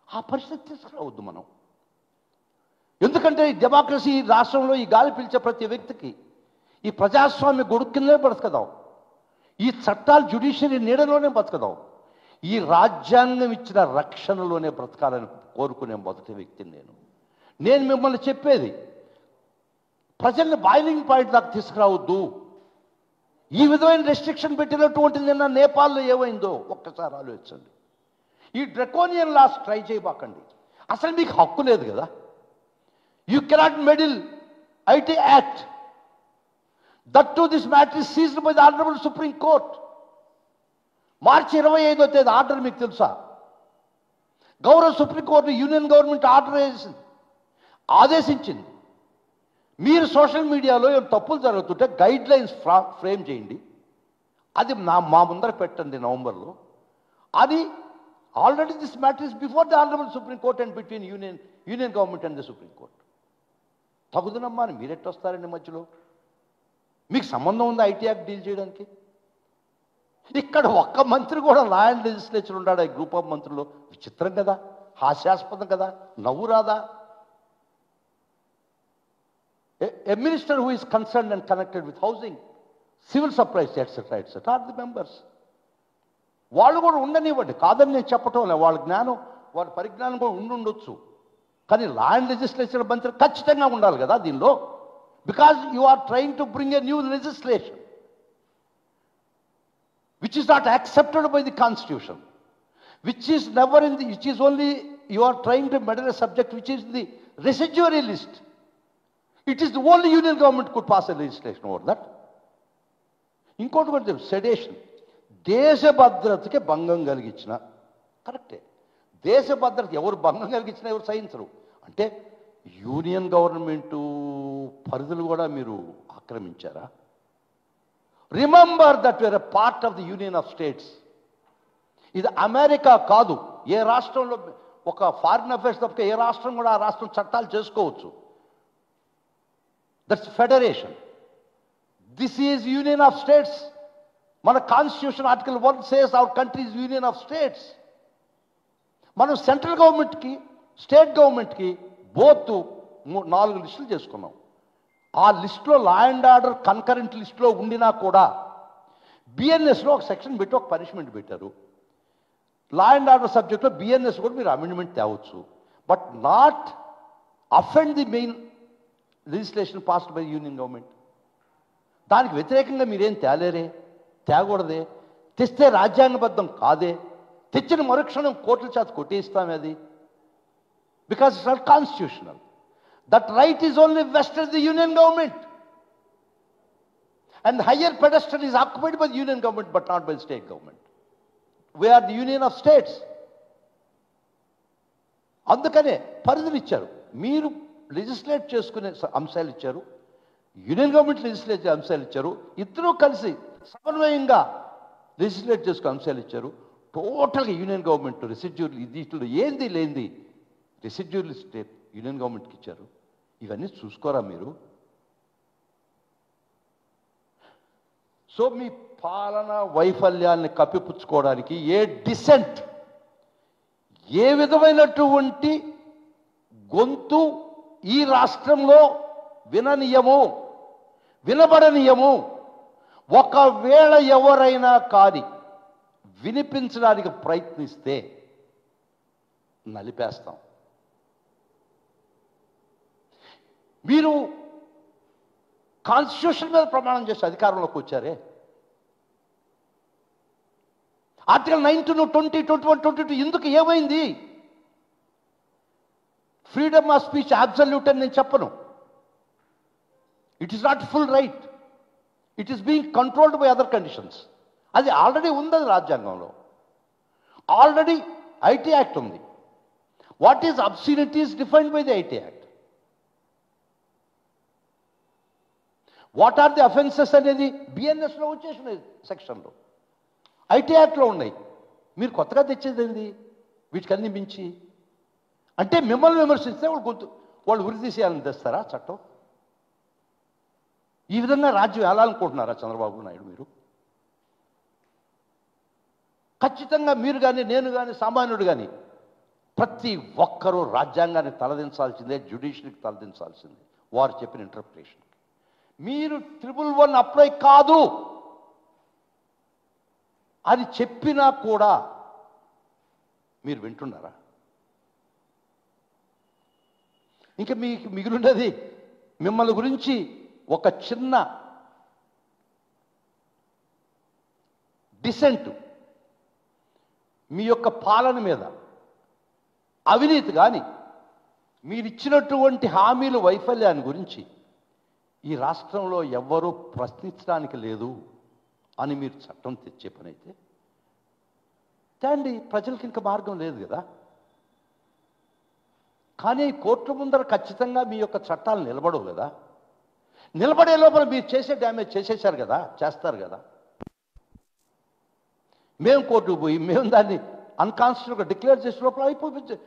ఆ పరిస్థితి తీసుకురావద్దు మనం. ఎందుకంటే ఈ డెమోక్రసీ రాష్ట్రంలో ఈ గాలి పీల్చే ప్రతి వ్యక్తికి ఈ ప్రజాస్వామ్య గొడుగు కిందనే బతకదాం, ఈ చట్టాలు జ్యుడిషియరీ నీడలోనే బతకదాం, ఈ రాజ్యాంగం ఇచ్చిన రక్షణలోనే బ్రతకాలని కోరుకునే మొదటి వ్యక్తిని నేను మిమ్మల్ని చెప్పేది, ప్రజల్ని బాయిలింగ్ పాయింట్ దాకా తీసుకురావద్దు. ఈ విధమైన రెస్ట్రిక్షన్ పెట్టినటువంటి నిన్న నేపాల్లో ఏమైందో ఒక్కసారి ఆలోచించండి. ఈ డ్రకోనియన్ లాస్ ట్రై చేయబాకండి. అసలు మీకు హక్కు లేదు కదా. You cannot meddle IT act. That to this matter is seized by the honourable supreme court. మార్చి 25వ తేదీ ఆర్డర్ మీకు తెలుసా? గౌరవ సుప్రీంకోర్టు యూనియన్ గవర్నమెంట్ ఆదేశించింది. మీరు సోషల్ మీడియాలో ఏం తప్పులు జరుగుతుంటే గైడ్ లైన్స్ ఫ్రేమ్ చేయండి, అది మా ముందర పెట్టండి నవంబర్లో. అది already this matter is before the honourable supreme court and between union government and the supreme court. తగుదనమ్మా అని మీరెట్టొస్తారండి మధ్యలో? మీకు సంబంధం ఉంది ఐటీ యాక్ట్ డీల్ చేయడానికి? ఇక్కడ ఒక్క మంత్రి కూడా లా అండ్ లెజిస్లేచర్ ఉన్నాడు ఈ గ్రూప్ ఆఫ్ మంత్రులు. విచిత్రం కదా, హాస్యాస్పదం కదా, నవ్వు రాదా? A minister who is concerned and connected with housing, civil supplies, etc., are the members. వాళ్ళు కూడా ఉండనివ్వండి, కాదని నేను చెప్పటం లేదు. వాళ్ళ జ్ఞానం, వాళ్ళ పరిజ్ఞానం కూడా ఉండొచ్చు. కానీ లా అండ్ లెజిస్లేచర్ మంత్రి ఖచ్చితంగా ఉండాలి కదా దీనిలో. Because you are trying to bring a new legislation which is not accepted by the constitution, which is never in the, which is only, you are trying to meddle a subject which is the residuary list. It is the only union government could pass a legislation over that. ఇంకోటి కూడా సెడేషన్, దేశ భద్రతకి భంగం కలిగించిన, కరెక్టే. దేశ భద్రత ఎవరు భంగం కలిగించినా ఎవరు సహించరు. అంటే యూనియన్ గవర్నమెంటు పరిధులు కూడా మీరు ఆక్రమించారా? Remember that we are a part of the Union of States. ఇది అమెరికా కాదు. ఏ రాష్ట్రంలో ఒక ఫారిన్ అఫైర్స్ తప్ప ఏ రాష్ట్రం కూడా ఆ రాష్ట్రం చట్టాలు చేసుకోవచ్చు. That's federation. This is union of states. మన constitution article 1 says our country is union of states. మనం సెంట్రల్ గవర్నమెంట్కి స్టేట్ గవర్నమెంట్కి బోత్ 4 లిస్టులు చేసుకున్నాం. ఆ లిస్టులో లా అండ్ ఆర్డర్ కన్కరెంట్ లిస్టులో ఉండినా కూడా బిఎన్ఎస్లో ఒక సెక్షన్ పెట్టి ఒక పనిష్మెంట్ పెట్టారు. లా అండ్ ఆర్డర్ సబ్జెక్ట్లో బిఎన్ఎస్ కూడా మీరు అమెండ్మెంట్ తేవచ్చు, but not offend the main legislation passed by union government. దానికి వ్యతిరేకంగా మీరేం తేలేరే, తేకూడదే, తెస్తే రాజ్యాంగబద్ధం కాదే, తెచ్చిన మరుక్షణం కోర్టుల చేత కొట్టేస్తామే అది. Because it's not constitutional. That right is only vested the union government and higher pedestal is occupied by the union government but not by the state government. We are the union of states. అందుకనే పరిధులు ఇచ్చారు. మీరు లెజిస్లేట్ చేసుకునే అంశాలు ఇచ్చారు, యూనియన్ గవర్నమెంట్ లెజిస్లేట్ అంశాలు ఇచ్చారు, ఇద్దరూ కలిసి సమన్వయంగా లెజిస్లేట్ చేసుకునే అంశాలు ఇచ్చారు. టోటల్గా యూనియన్ గవర్నమెంట్ రెసిడ్యూల్ ఇదిలో ఏంది లేనిది రెసిడ్యూల్ స్టేట్ యూనియన్ గవర్నమెంట్కి ఇచ్చారు. ఇవన్నీ చూసుకోరా మీరు? సో మీ పాలన వైఫల్యాన్ని కప్పిపుచ్చుకోవడానికి ఏ డిసెంట్, ఏ విధమైనటువంటి గొంతు ఈ రాష్ట్రంలో విననీయము, వినబడనీయము. ఒకవేళ ఎవరైనా కానీ వినిపించడానికి ప్రయత్నిస్తే నలిపేస్తాం. మీరు కాన్స్టిట్యూషన్ మీద ప్రమాణం చేసి అధికారంలోకి వచ్చారే. ఆర్టికల్ 19, 20, 21, 22 ఎందుకు ఏమైంది? ఫ్రీడమ్ ఆఫ్ స్పీచ్ అబ్సల్యూట్ అని నేను చెప్పను. It is not full right. It is being controlled by other conditions. అది ఆల్రెడీ ఉంది, అది రాజ్యాంగంలో ఆల్రెడీ ఐటీ యాక్ట్ ఉంది. What is obscenity is defined by the IT act. What are the offences అనేది బిఎన్ఎస్లో వచ్చేసిన సెక్షన్లో, ఐటీ యాక్ట్లో ఉన్నాయి. మీరు కొత్తగా తెచ్చేది ఏంది వీటికన్నీ మించి? అంటే మిమ్మల్ని విమర్శిస్తే వాళ్ళు ఉరి తీసేయాలని తెస్తారా చట్టం? ఈ విధంగా రాజ్యం వెళ్ళాలనుకుంటున్నారా చంద్రబాబు నాయుడు మీరు? ఖచ్చితంగా మీరు కానీ నేను కానీ సామాన్యుడు కానీ ప్రతి ఒక్కరూ రాజ్యాంగాన్ని తలదించాల్సిందే, జ్యుడిషియరీకి తలదించాల్సిందే వారు చెప్పిన ఇంటర్ప్రిటేషన్. మీరు 111 అప్లై కాదు అని చెప్పినా కూడా మీరు వింటున్నారా? ఇంకా మీకు మిగిలినది మిమ్మల్ని గురించి ఒక చిన్న డిసెంట్, మీ యొక్క పాలన మీద అవినీతి కానీ మీరిచ్చినటువంటి హామీలు వైఫల్యాన్ని గురించి ఈ రాష్ట్రంలో ఎవ్వరూ ప్రశ్నించడానికి లేదు అని మీరు చట్టం తెచ్చే పని అయితే తేండి. ప్రజలకి ఇంకా మార్గం లేదు కదా. కానీ కోర్టు ముందర ఖచ్చితంగా మీ యొక్క చట్టాలు నిలబడవు కదా. నిలబడే లోపల మీరు చేసే డ్యామేజ్ చేసేశారు కదా, చేస్తారు కదా. మేము కోర్టుకు పోయి మేము దాన్ని అన్కాన్స్టిట్యూషనల్గా డిక్లేర్ చేసే లోపల అయిపోయి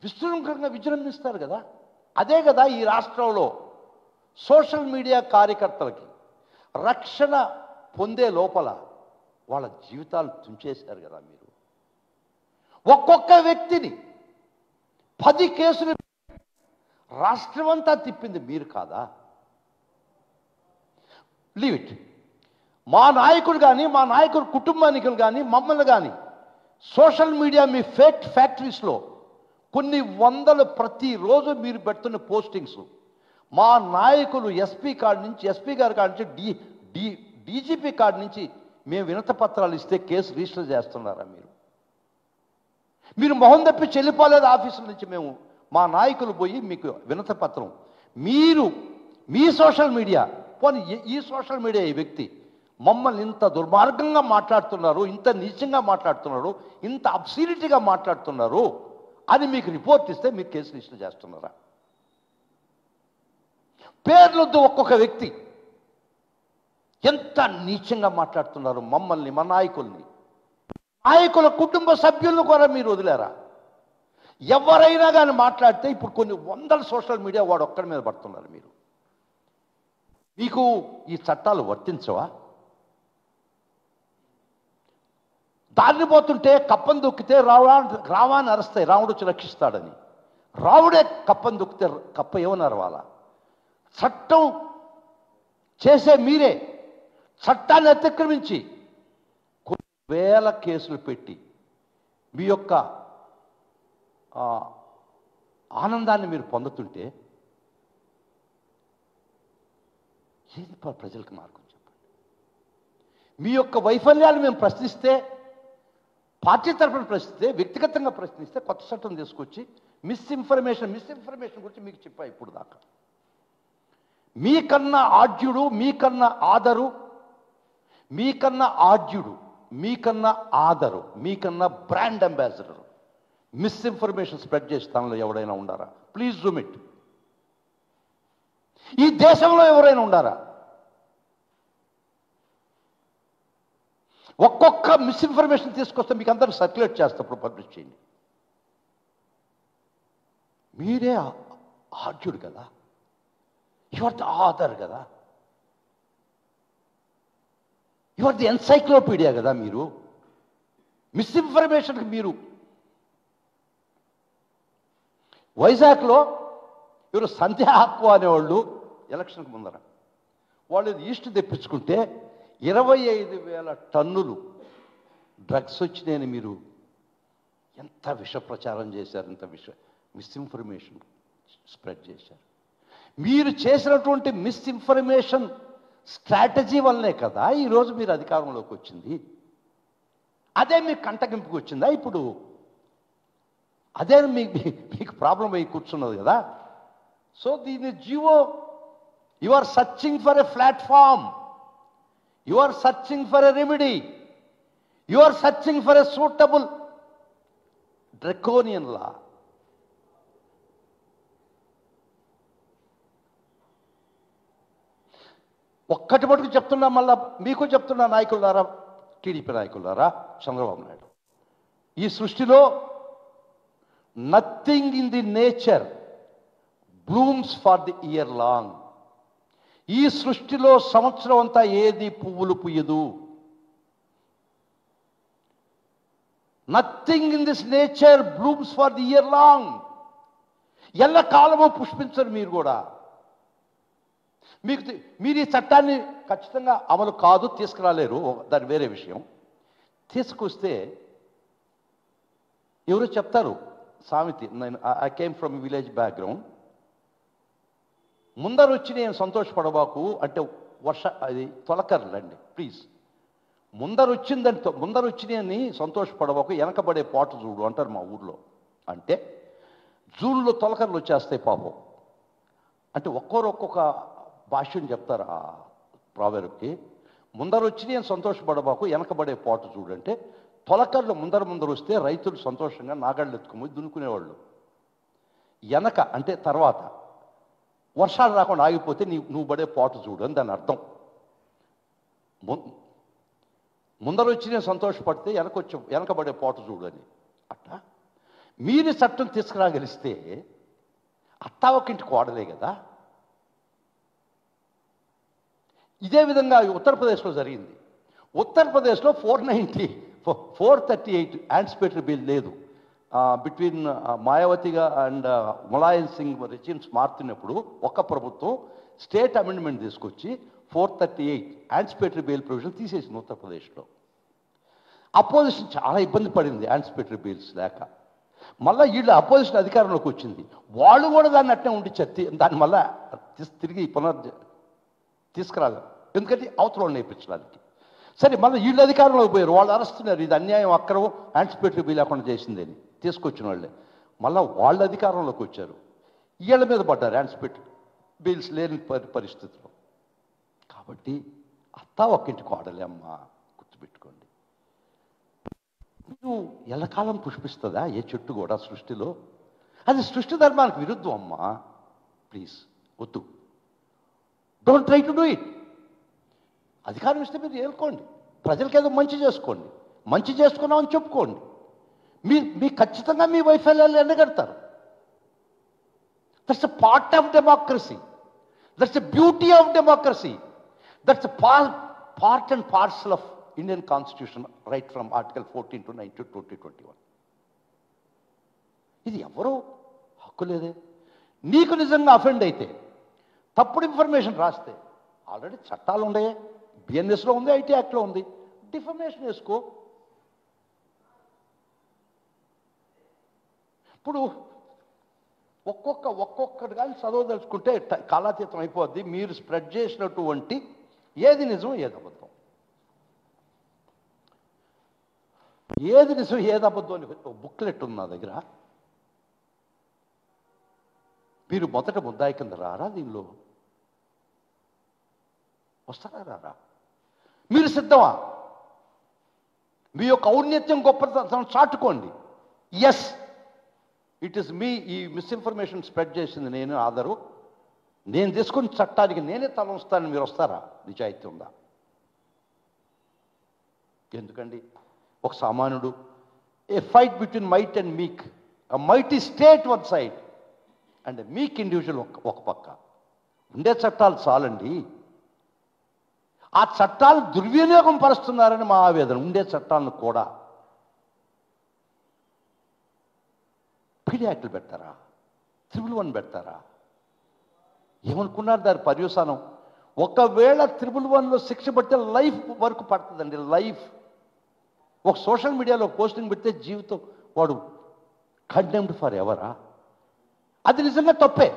విస్తృతంగా విజృంభిస్తారు కదా. అదే కదా ఈ రాష్ట్రంలో సోషల్ మీడియా కార్యకర్తలకి రక్షణ పొందే లోపల వాళ్ళ జీవితాలు తుంచేశారు కదా మీరు. ఒక్కొక్క వ్యక్తిని 10 కేసులు రాష్ట్రమంతా తిప్పింది మీరు కాదా? Leave it. మా నాయకుడు కానీ మా నాయకుడు కుటుంబానికి కానీ మమ్మల్ని కానీ సోషల్ మీడియా మీ ఫ్యాక్టరీస్లో కొన్ని వందలు ప్రతిరోజు మీరు పెడుతున్న పోస్టింగ్స్ మా నాయకులు ఎస్పీ గారి కాడి నుంచి డీజీపీ కాడి నుంచి మేము వినతి పత్రాలు ఇస్తే కేసు రిజిస్టర్ చేస్తున్నారా మీరు? మీరు మొహం తప్పి చెల్లిపోలేదు ఆఫీసుల నుంచి. మేము మా నాయకులు పోయి మీకు వినతి పత్రం, మీరు మీ సోషల్ మీడియా పోనీ ఈ సోషల్ మీడియా ఈ వ్యక్తి మమ్మల్ని ఇంత దుర్మార్గంగా మాట్లాడుతున్నారు, ఇంత నీచంగా మాట్లాడుతున్నారు, ఇంత అబ్సీనిటీగా మాట్లాడుతున్నారు అని మీకు రిపోర్ట్ ఇస్తే మీరు కేసు రిజిస్టర్ చేస్తున్నారా? పేర్లొద్దు, ఒక్కొక్క వ్యక్తి ఎంత నీచంగా మాట్లాడుతున్నారు మమ్మల్ని, మా నాయకుల్ని. నాయకుల కుటుంబ సభ్యులను కూడా మీరు వదిలేరా? ఎవరైనా కానీ మాట్లాడితే ఇప్పుడు కొన్ని వందల సోషల్ మీడియా వాడు ఒక్కడి మీద పడుతున్నారు. మీకు ఈ చట్టాలు వర్తించవా? దారిని పోతుంటే కప్పను దొక్కితే రావాన్ని అరుస్తాయి, రాముడు వచ్చి రక్షిస్తాడని. రావుడే కప్పను దొక్కితే కప్ప ఏమని అరవాలా? చట్టం చేసే మీరే చట్టాన్ని అతిక్రమించి కొన్ని వేల కేసులు పెట్టి మీ యొక్క ఆనందాన్ని మీరు పొందుతుంటే ఏది ప్రజలకు మార్గం చెప్పండి? మీ యొక్క వైఫల్యాలు మేము ప్రశ్నిస్తే, పార్టీ తరఫున ప్రశ్నిస్తే, వ్యక్తిగతంగా ప్రశ్నిస్తే కొత్త చట్టం తీసుకొచ్చి మిస్ఇన్ఫర్మేషన్ గురించి మీకు చెప్పా ఇప్పుడు దాకా. మీకన్నా ఆద్యుడు, మీకన్నా ఆదరు, మీకన్నా బ్రాండ్ అంబాసిడర్ మిస్ఇన్ఫర్మేషన్ స్ప్రెడ్ చేసే స్థానంలో ఎవరైనా ఉండారా? Please Zoom it. ఈ దేశంలో ఎవరైనా ఉండారా? ఒక్కొక్క మిస్ఇన్ఫర్మేషన్ తీసుకొస్తే మీకు అందరూ సర్క్యులేట్ చేస్తప్పుడు పబ్లిష్ చేయండి. మీరే ఆద్యుడు కదా, యు ఆర్ ది ఆథర్ కదా, యు ఆర్ ది ఎన్సైక్లోపీడియా కదా. మీరు మిస్ఇన్ఫర్మేషన్కి మీరు వైజాగ్లో ఎవరు సంధ్యా హక్కు అనేవాళ్ళు ఎలక్షన్కి ముందర వాళ్ళు ఈస్ట్ తెప్పించుకుంటే 25,000 టన్నులు డ్రగ్స్ వచ్చినాయని మీరు ఎంత విష ప్రచారం చేశారు, ఎంత మిస్ఇన్ఫర్మేషన్ స్ప్రెడ్ చేశారు. మీరు చేసినటువంటి మిస్ఇన్ఫర్మేషన్ స్ట్రాటజీ వల్లనే కదా ఈరోజు మీరు అధికారంలోకి వచ్చింది. అదే మీకు కంటగింపుకి వచ్చిందా? ఇప్పుడు అదే మీకు ప్రాబ్లం అయ్యి కూర్చున్నది కదా. సో దీని GO, you are searching for a platform, you are searching for a remedy, you are searching for a suitable draconian law. ఒక్కటి మటుకు చెప్తున్నా, మళ్ళా మీకు చెప్తున్నా నాయకులారా, టీడీపీ నాయకులారా, చంద్రబాబు నాయుడు, ఈ సృష్టిలో nothing in the nature blooms for the year long. ఈ సృష్టిలో సంవత్సరం అంతా ఏది పువ్వులు పుయ్యదు. Nothing in this nature blooms for the year long. ఎల్లకాలము పుష్పించరు మీరు కూడా. మీరు ఈ చట్టాన్ని ఖచ్చితంగా అమలు కాదు, తీసుకురాలేరు, దాని వేరే విషయం. తీసుకొస్తే ఎవరో చెప్తారు సామెతి, I came from village background, ముందర వచ్చి నేను సంతోషపడబాకు అంటే అది తొలకర్లండి ప్లీజ్. ముందర వచ్చినాయని సంతోషపడబాకు, వెనకబడే పాటు చూడు అంటారు మా ఊర్లో. అంటే జూన్లో తొలకర్లు వచ్చేస్తాయి పాపం. అంటే ఒక్కొక్క భాష్యం చెప్తారు ఆ ప్రావెర్బ్కి. ముందర వచ్చి నేను సంతోషపడబాకు, వెనకబడే పాటు చూడంటే తొలకర్లు ముందర వస్తే రైతులు సంతోషంగా నాగళ్ళు ఎత్తుకుపోయి దున్నుకునేవాళ్ళు. వెనక అంటే తర్వాత వర్షాలు రాకుండా ఆగిపోతే నువ్వు పడే పాటు చూడు అని దాని అర్థం. ముందర వచ్చి నేను సంతోషపడితే వెనకబడే పాటు చూడు అని. అట్లా మీరు చట్టం తీసుకురాగలిస్తే అత్తా ఒకింటి కోడలే కదా. ఇదే విధంగా ఉత్తరప్రదేశ్లో జరిగింది. ఉత్తరప్రదేశ్లో 438 యాంటిసిపేటరీ బిల్ లేదు. బిట్వీన్ మాయావతిగా అండ్ ములాయం సింగ్ రెజిమ్స్ మారుతున్నప్పుడు ఒక్క ప్రభుత్వం స్టేట్ అమెండ్మెంట్ తీసుకొచ్చి 438 యాంటిసిపేటరీ బెయిల్ ప్రొవిజన్ తీసేసింది ఉత్తరప్రదేశ్లో. అపోజిషన్ చాలా ఇబ్బంది పడింది యాంటిసిపేటరీ బెయిల్స్ లేక. మళ్ళీ వీళ్ళు అపోజిషన్ అధికారంలోకి వచ్చింది, వాళ్ళు కూడా దాన్ని అట్నే ఉండి దాన్ని మళ్ళీ తిరిగి తీసుకురాలేదు, ఎందుకంటే అవతల నేర్పించడానికి. సరే మళ్ళీ వీళ్ళు అధికారంలోకి పోయారు, వాళ్ళు అరుస్తున్నారు ఇది అన్యాయం, అక్రమం, యాంటిసిపేటరీ బిల్ లేకుండా చేసిందని తీసుకొచ్చిన వాళ్ళే. మళ్ళీ వాళ్ళ అధికారంలోకి వచ్చారు, వీళ్ళ మీద పడ్డారు యాంటిసిపేటరీ బిల్స్ లేని పరిస్థితుల్లో. కాబట్టి అత్తా ఒక్కింటి కోడలే అమ్మ, గుర్తుపెట్టుకోండి. మీరు ఎల్లకాలం పుష్పిస్తుందా ఏ చెట్టు కూడా సృష్టిలో? అది సృష్టి ధర్మానికి విరుద్ధం అమ్మా, ప్లీజ్ వద్దు. Don't try to do it. అధికారం ఇస్తే మీరు ఏలుకోండి, ప్రజలకి ఏదో మంచి చేసుకోండి. మంచి చేసుకున్నామని చెప్పుకోండి. మీ ఖచ్చితంగా మీ వైఫల్యాలు ఎండగడతారు. That's a part of democracy. That's a beauty of democracy. That's a part and parcel of Indian constitution right from article 14 to 9 to 2021. ఇది ఎవరో హక్కు లేదే. నీకు నిజంగా అఫెండ్ అయితే, తప్పుడు ఇన్ఫర్మేషన్ రాస్తే, ఆల్రెడీ చట్టాలు ఉన్నాయే, బిఎన్ఎస్లో ఉంది, ఐటీ యాక్ట్లో ఉంది, డిఫమేషన్ వేసుకో. ఇప్పుడు ఒక్కొక్కటి కానీ చదవదలుచుకుంటే కాలాతీతం అయిపోద్ది. మీరు స్ప్రెడ్ చేసినటువంటి ఏది నిజం ఏది అబద్ధం, ఏది నిజం ఏది అబద్ధం అని బుక్లెట్ ఉంది నా దగ్గర. మీరు మొదట ముద్దాయి కింద రారా? దీనిలో వస్తారా రారా? మీరు సిద్ధమా? మీ యొక్క ఔన్నత్యం గొప్పతనం చాటుకోండి. ఎస్, ఇట్ ఈస్ మీ. ఈ మిస్ఇన్ఫర్మేషన్ స్ప్రెడ్ చేసింది నేను, ఆధారు నేను తీసుకుని చట్టానికి నేనే తల ఉంచుతానని మీరు వస్తారా? నిజాయితీ ఉందా? ఎందుకండి ఒక సామాన్యుడు, ఏ ఫైట్ బిట్వీన్ మైట్ అండ్ మీక్, mighty state one side and మీక్ ఇండివిజువల్ ఒక పక్క. ఉండే చట్టాలు చాలండి. ఆ చట్టాలు దుర్వినియోగం పరుస్తున్నారని మా ఆవేదన. ఉండే చట్టాలను కూడా పీడీ యాక్టులు పెడతారా? 311 పెడతారా? ఏమనుకున్నారు దాని పర్యవసానం? ఒకవేళ 311లో శిక్ష పడితే లైఫ్ వరకు పడుతుందండి. లైఫ్. ఒక సోషల్ మీడియాలో పోస్టింగ్ పెడితే జీవితం వాడు కండెమ్డ్ ఫర్ ఎవరా? అది నిజంగా తప్పే.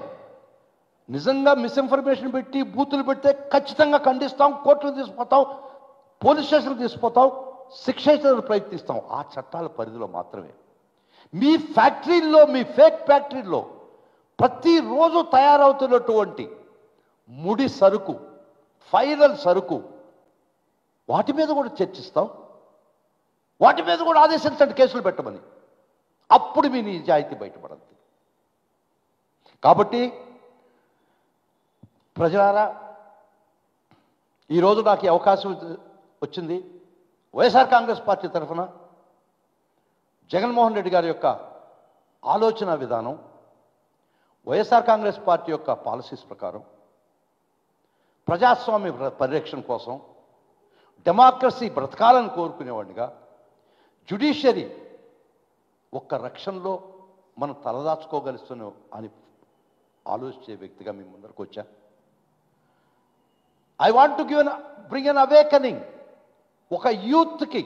నిజంగా మిస్ఇన్ఫర్మేషన్ పెట్టి బూతులు పెడితే ఖచ్చితంగా ఖండిస్తాం, కోర్టులు తీసుకుపోతాం, పోలీస్ స్టేషన్కి తీసుకుపోతాం, శిక్ష ప్రయత్నిస్తాం. ఆ చట్టాల పరిధిలో మాత్రమే. మీ ఫ్యాక్టరీల్లో, మీ ఫేక్ ఫ్యాక్టరీల్లో ప్రతిరోజు తయారవుతున్నటువంటి ముడి సరుకు, ఫైనల్ సరుకు, వాటి మీద కూడా చర్చిస్తాం, వాటి మీద కూడా ఆదేశించండి కేసులు పెట్టమని. అప్పుడు మీ నిజాయితీ బయటపడద్దు. కాబట్టి ప్రజలారా, ఈరోజు నాకు ఈ అవకాశం వచ్చింది. వైఎస్ఆర్ కాంగ్రెస్ పార్టీ తరఫున జగన్మోహన్ రెడ్డి గారి యొక్క ఆలోచన విధానం, వైఎస్ఆర్ కాంగ్రెస్ పార్టీ యొక్క పాలసీస్ ప్రకారం ప్రజాస్వామ్య పరిరక్షణ కోసం, డెమోక్రసీ బ్రతకాలని కోరుకునేవాడిగా, జ్యుడిషియరీ ఒక్క రక్షణలో మనం తలదాచుకోగలుగుతున్నాం అని ఆలోచించే వ్యక్తిగా మీ ముందరకు వచ్చా. I want to bring an awakening. ఒక యూత్కి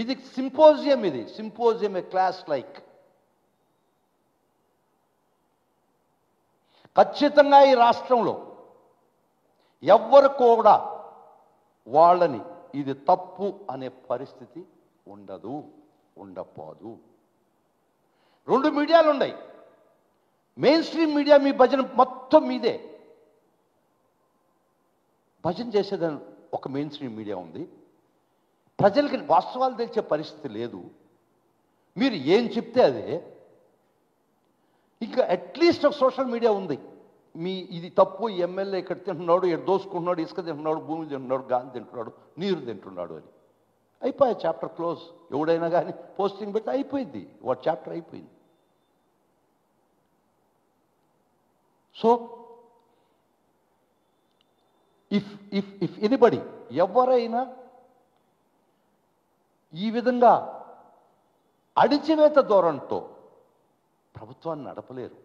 ఇది సింపోజియం, ఇది సింపోజియం, ఏ క్లాస్ లైక్. ఖచ్చితంగా ఈ రాష్ట్రంలో ఎవ్వరు కూడా వాళ్ళని ఇది తప్పు అనే పరిస్థితి ఉండదు, ఉండపోదు. 2 మీడియాలు ఉన్నాయి. మెయిన్ స్ట్రీమ్ మీడియా మీ భజన మొత్తం మీదే. భజన చేసేదని ఒక మెయిన్ స్ట్రీమ్ మీడియా ఉంది. ప్రజలకి వాస్తవాలు తెలిసే పరిస్థితి లేదు. మీరు ఏం చెప్తే అదే. ఇంకా అట్లీస్ట్ ఒక సోషల్ మీడియా ఉంది. మీ ఇది తప్పు, ఎమ్మెల్యే ఇక్కడ తింటున్నాడు, ఇక్కడ దోసుకుంటున్నాడు, ఇసుక తింటున్నాడు, భూమి తింటున్నాడు, గాలి తింటున్నాడు, నీరు తింటున్నాడు అని. అయిపోయా, చాప్టర్ క్లోజ్. ఎవడైనా కానీ పోస్టింగ్ పెట్టి అయిపోయింది, వాడు చాప్టర్ అయిపోయింది. సో ఇఫ్ ఎనీబడి, ఎవరైనా ఈ విధంగా అణిచివేత ధోరణితో ప్రభుత్వాన్ని నడపలేరు.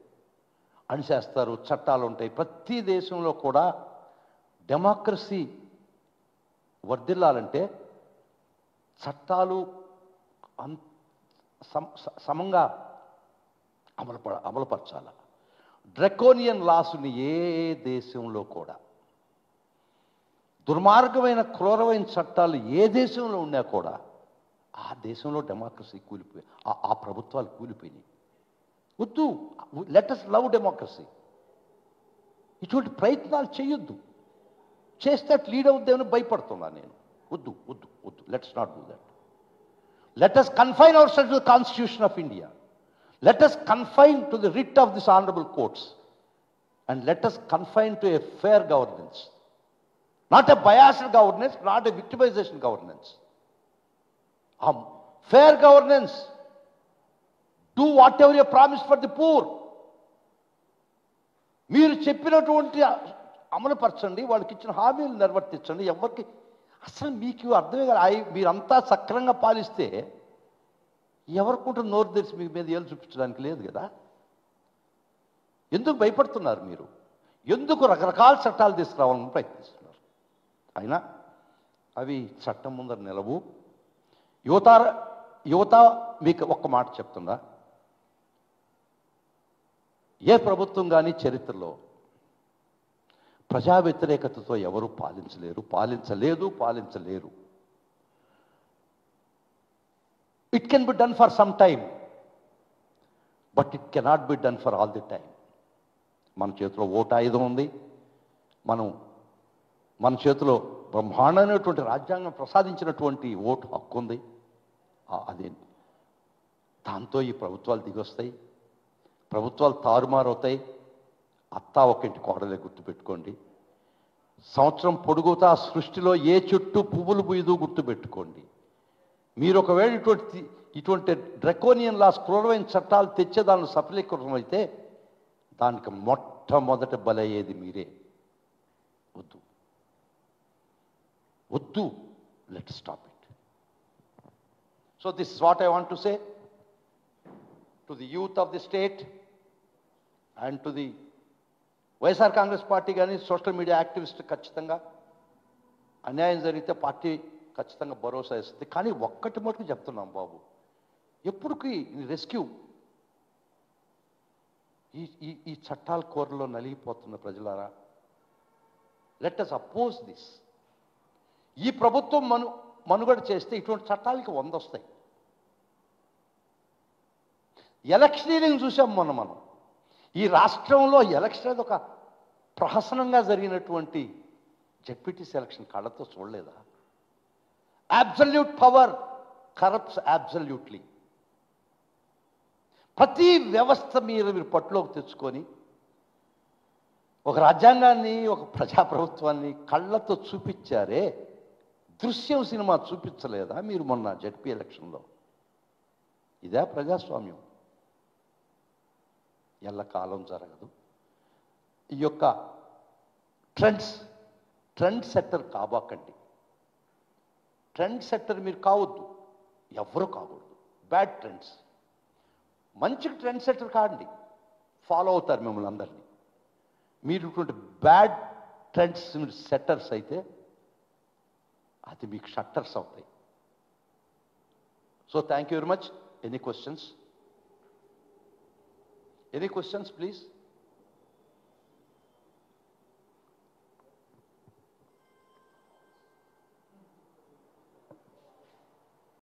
అణిచేస్తారు, చట్టాలు ఉంటాయి. ప్రతి దేశంలో కూడా డెమోక్రసీ వర్ధిల్లాలంటే చట్టాలు సమంగా అమలుపరచాలి. డ్రకోనియన్ లాసుని ఏ దేశంలో కూడా, దుర్మార్గమైన క్రూరమైన చట్టాలు ఏ దేశంలో ఉన్నా కూడా ఆ దేశంలో డెమోక్రసీ కూలిపోయి, ఆ ప్రభుత్వాలు కూలిపోయినాయి. వద్దు, లెట్ us లవ్ డెమోక్రసీ. ఇటువంటి ప్రయత్నాలు చేయొద్దు. చేస్తే లీడ్ అవుద్దేమని భయపడుతున్నా నేను. వద్దు వద్దు వద్దు, let's not do that. Let us confine ourselves to the constitution of India. Let us confine to the writ of this honorable courts, and let us confine to a fair governance, not a biased governance, not a victimization governance. Fair governance, do what ever you promise for the poor. మీరు చెప్పినటువంటి అమలుపరచండి, వాళ్ళకి ఇచ్చిన హామీలు నిర్వర్తించండి. ఎవరికి అసలు మీకు అర్థమే కదా, మీరంతా సక్రంగా పాలిస్తే ఎవరికుంటే నోరు తెరిచి మీ మీద ఏళ్ళు చూపించడానికి లేదు కదా. ఎందుకు భయపడుతున్నారు మీరు? ఎందుకు రకరకాల చట్టాలు తీసుకురావాలని ప్రయత్నిస్తున్నారు? అయినా అవి చట్టం ముందర నిలవు. యువత మీకు ఒక్క మాట చెప్తుందా, ఏ ప్రభుత్వం కానీ చరిత్రలో ప్రజా వ్యతిరేకతతో ఎవరు పాలించలేరు. It can be done for some time, but it cannot be done for all the time. మన చేతిలో ఓటు ఆయుధం ఉంది. మన చేతిలో బ్రహ్మాండమైనటువంటి రాజ్యాంగం ప్రసాదించినటువంటి ఓటు హక్కు ఉంది. అదే దాంతో ఈ ప్రభుత్వాలు దిగొస్తాయి, ప్రభుత్వాలు తారుమారవుతాయి. అత్తా ఒకింటి కోడలే గుర్తుపెట్టుకోండి. సంవత్సరం పొడుగుతా సృష్టిలో ఏ చెట్టు పువ్వులు పూయదు గుర్తుపెట్టుకోండి. మీరు ఒకవేళ ఇటువంటి డ్రకోనియన్ లాస్, క్రూరమైన చట్టాలు తెచ్చేదాన్ని సఫలీకృతం అయితే దానికి మొట్టమొదట బలయ్యేది మీరే. వద్దు, let stop it. So this is what I want to say to the youth of the state and to the YSR Congress party. కానీ సోషల్ మీడియా యాక్టివిస్ట్ ఖచ్చితంగా అన్యాయం జరిగితే పార్టీ ఖచ్చితంగా భరోసా ఇస్తుంది. కానీ ఒక్కటి మటుకు చెప్తున్నాం బాబు, ఎప్పుడుకి రెస్క్యూ ఈ చట్టాల కోరలో నలిగిపోతున్న ప్రజలారా, లెట్ us అపోజ్ దిస్. ఈ ప్రభుత్వం మనుగడ చేస్తే ఇటువంటి చట్టాలకి 100 వస్తాయి. ఎలక్షనీరింగ్ చూసాం మనం. ఈ రాష్ట్రంలో ఎలక్షన్ అనేది ఒక ప్రహసనంగా జరిగినటువంటి జెడ్పీటీసీ ఎలక్షన్ కళ్ళతో చూడలేదా? Absolute power corrupts absolutely. ప్రతి వ్యవస్థ మీరు పట్టులోకి తెచ్చుకొని ఒక రాజ్యాంగాన్ని, ఒక ప్రజాప్రభుత్వాన్ని కళ్ళతో చూపించారే, దృశ్యం సినిమా చూపించలేదా మీరు మొన్న జెడ్పీ ఎలక్షన్లో? ఇదే ప్రజాస్వామ్యం. ఎల్లకాలం జరగదు. ఈ యొక్క ట్రెండ్ సెట్టర్ కాబోకండి. ట్రెండ్ సెట్టర్ మీరు కావద్దు, ఎవరు కాకూడదు. బ్యాడ్ ట్రెండ్స్, మంచి ట్రెండ్ సెట్టర్ కాండి, ఫాలో అవుతారు మిమ్మల్ని అందరినీ. మీరు ఇటువంటి బ్యాడ్ ట్రెండ్స్ మీరు సెట్టర్స్ అయితే అది మీకు షట్టర్స్ అవుతాయి. So thank you very much. Any questions? Any questions, please?